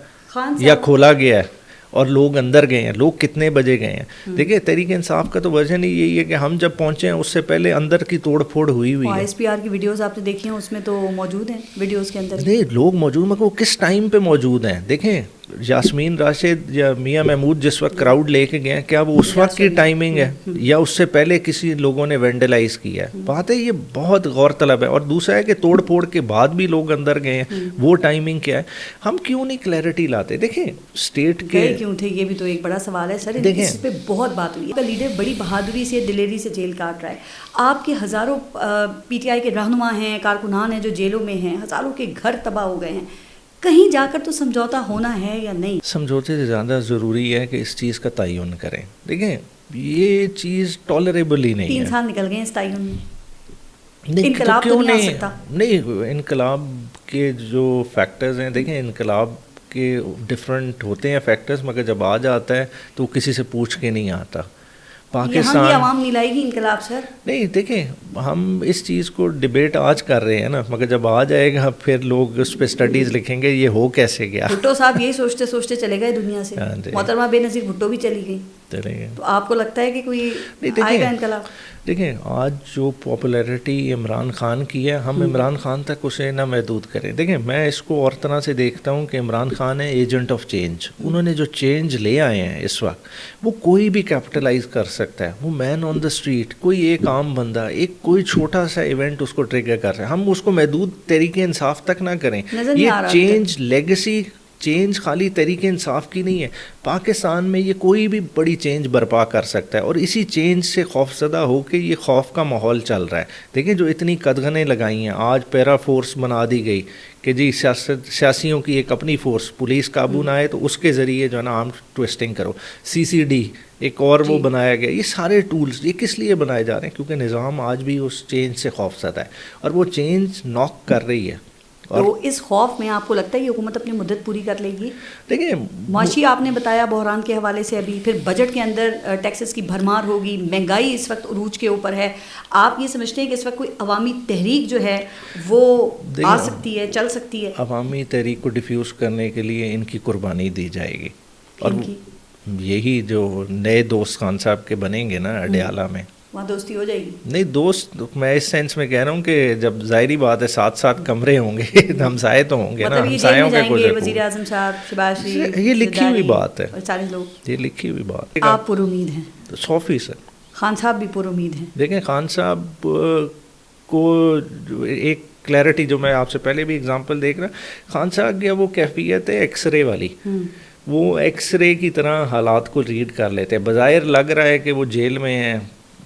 یا کھولا گیا ہے اور لوگ اندر گئے ہیں, لوگ کتنے بجے گئے ہیں. دیکھیں تحریک انصاف کا تو ورژن ہی یہی ہے کہ ہم جب پہنچے ہیں اس سے پہلے اندر کی توڑ پھوڑ ہوئی ہے. SPR کی ویڈیوز آپ نے دیکھی ہیں, اس میں تو موجود ہیں ویڈیوز کے اندر. نہیں لوگ موجود, مگر وہ کس ٹائم پہ موجود ہیں. دیکھیں یاسمین راشد یا میاں محمود جس وقت کراؤڈ لے کے گئے ہیں, کیا وہ اس وقت کی ٹائمنگ ہے یا اس سے پہلے کسی لوگوں نے وینڈلائز کیا ہے؟ بات ہے یہ بہت غور طلب ہے. اور دوسرا ہے کہ توڑ پھوڑ کے بعد بھی لوگ اندر گئے ہیں, وہ ٹائمنگ کیا ہے؟ ہم کیوں نہیں کلیئرٹی لاتے؟ دیکھیں اسٹیٹ کے کیوں تھے, یہ بھی تو ایک بڑا سوال ہے سر. اس پہ بہت بات ہوئی ہے. لیڈر بڑی بہادری سے دلیری سے جیل کاٹ رہا ہے. آپ کے ہزاروں PTI کے رہنما ہیں, کارکنان ہیں جو جیلوں میں ہیں, ہزاروں کے گھر تباہ ہو گئے ہیں. کہیں جا کر تو سمجھوتا ہونا ہے یا نہیں؟ سمجھوتے سے زیادہ ضروری ہے کہ اس چیز کا تعین کریں. دیکھیں یہ چیز ٹالریبل ہی نہیں ہے. 3 سال نکل گئے اس تعین میں. انقلاب تو نہیں آ سکتا. نہیں, انقلاب کے جو فیکٹرز ہیں, دیکھیں انقلاب کے ڈفرینٹ ہوتے ہیں فیکٹرز, مگر جب آ جاتا ہے تو کسی سے پوچھ کے نہیں آتا. پاکستان کی عوام نہیں لائے گی انقلاب سر. نہیں دیکھیں ہم اس چیز کو ڈبیٹ آج کر رہے ہیں نا, مگر جب آ جائے گا پھر لوگ اس پہ اسٹڈیز لکھیں گے یہ ہو کیسے گیا. بھٹو صاحب یہی سوچتے سوچتے چلے گئے دنیا سے. محترمہ بے نظیر بھٹو بھی چلی گئی. تو آپ کو لگتا ہے کہ کوئی آئے گا انقلاب؟ دیکھیں آج جو پاپولیرٹی عمران خان کی ہے, ہم عمران خان تک اسے نہ محدود کریں. دیکھیں میں اس کو اور طرح سے دیکھتا ہوں کہ عمران خان ہے ایجنٹ آف چینج. انہوں نے جو چینج لے آئے ہیں اس وقت, وہ کوئی بھی کیپٹلائز کر سکتا ہے. وہ مین آن دا اسٹریٹ, کوئی ایک عام بندہ, ایک کوئی چھوٹا سا ایونٹ اس کو ٹریگر کر رہا ہے. ہم اس کو محدود تحریک انصاف تک نہ کریں. یہ چینج لیگیسی چینج خالی تحریک انصاف کی نہیں ہے، پاکستان میں یہ کوئی بھی بڑی چینج برپا کر سکتا ہے، اور اسی چینج سے خوفزدہ ہو کے یہ خوف کا ماحول چل رہا ہے. دیکھیں جو اتنی قدغنیں لگائی ہیں، آج پیرا فورس بنا دی گئی کہ جی سیاسیوں کی ایک اپنی فورس، پولیس قابو نہ آئے تو اس کے ذریعے جو ہے نا آرم ٹویسٹنگ کرو، CCD ایک اور وہ بنایا گیا. یہ سارے ٹولز یہ کس لیے بنائے جا رہے ہیں؟ کیونکہ نظام آج بھی اس چینج سے خوف زدہ ہے، اور وہ چینج ناک کر رہی ہے. تو اس خوف میں آپ کو لگتا ہے یہ حکومت اپنی مدت پوری کر لے گی؟ دیکھیں معاشی آپ نے بتایا بحران کے حوالے سے، ابھی پھر بجٹ کے اندر ٹیکسز کی بھرمار ہوگی، مہنگائی اس وقت عروج کے اوپر ہے. آپ یہ سمجھتے ہیں کہ اس وقت کوئی عوامی تحریک جو ہے وہ آ سکتی ہے، چل سکتی ہے؟ عوامی تحریک کو ڈیفیوز کرنے کے لیے ان کی قربانی دی جائے گی، اور یہی جو نئے دوست خان صاحب کے بنیں گے نا اڈیالہ میں، وہاں دوستی ہو جائے گی. نہیں دوست میں اس سینس میں کہہ رہا ہوں کہ جب ظاہری بات ہے 7 کمرے ہوں گے، ہمسائے تو ہوں گے نا، ہمسایوں کے کچھ وزیر اعظم صاحب شہباز شریف، یہ لکھی ہوئی بات ہے، 40 لوگ، یہ لکھی ہوئی بات. آپ پر امید ہیں؟ 100%. خان صاحب بھی پر امید ہیں؟ دیکھیں خان صاحب کو ایک کلیئرٹی جو میں آپ سے پہلے بھی اگزامپل دیکھ رہا، خان صاحب کی وہ کیفیت ہے ایکس رے والی، وہ ایکس رے کی طرح حالات کو ریڈ کر لیتے ہیں. بظاہر لگ رہا ہے کہ وہ جیل میں ہیں،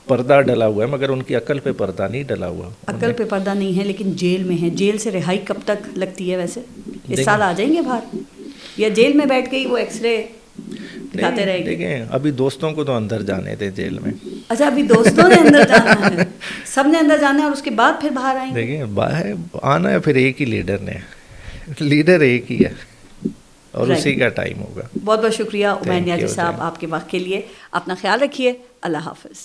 پردہ ڈلا ہوا ہے، مگر ان کی عقل پہ پردہ نہیں ڈلا ہوا. عقل پہ پردہ نہیں ہے لیکن جیل میں ہیں. جیل سے رہائی کب تک لگتی ہے ویسے؟ اس سال آ جائیں گے باہر، یا جیل میں بیٹھ کے ہی وہ ایکس رے دکھاتے رہے گے؟ دیکھیں ابھی دوستوں کو تو اندر جانے تھے جیل میں. اچھا ابھی دوستوں نے اندر جانا ہے، سب نے اندر جانا ہے، اور اس کے بعد پھر باہر آئیں گے. دیکھیں باہر آنا ہے پھر ایک ہی لیڈر نے، لیڈر ایک ہی ہے، اور اسی کا ٹائم ہوگا. بہت بہت شکریہ عمیر نیازی صاحب آپ کے وقت کے لیے. اپنا خیال رکھیے. اللہ حافظ.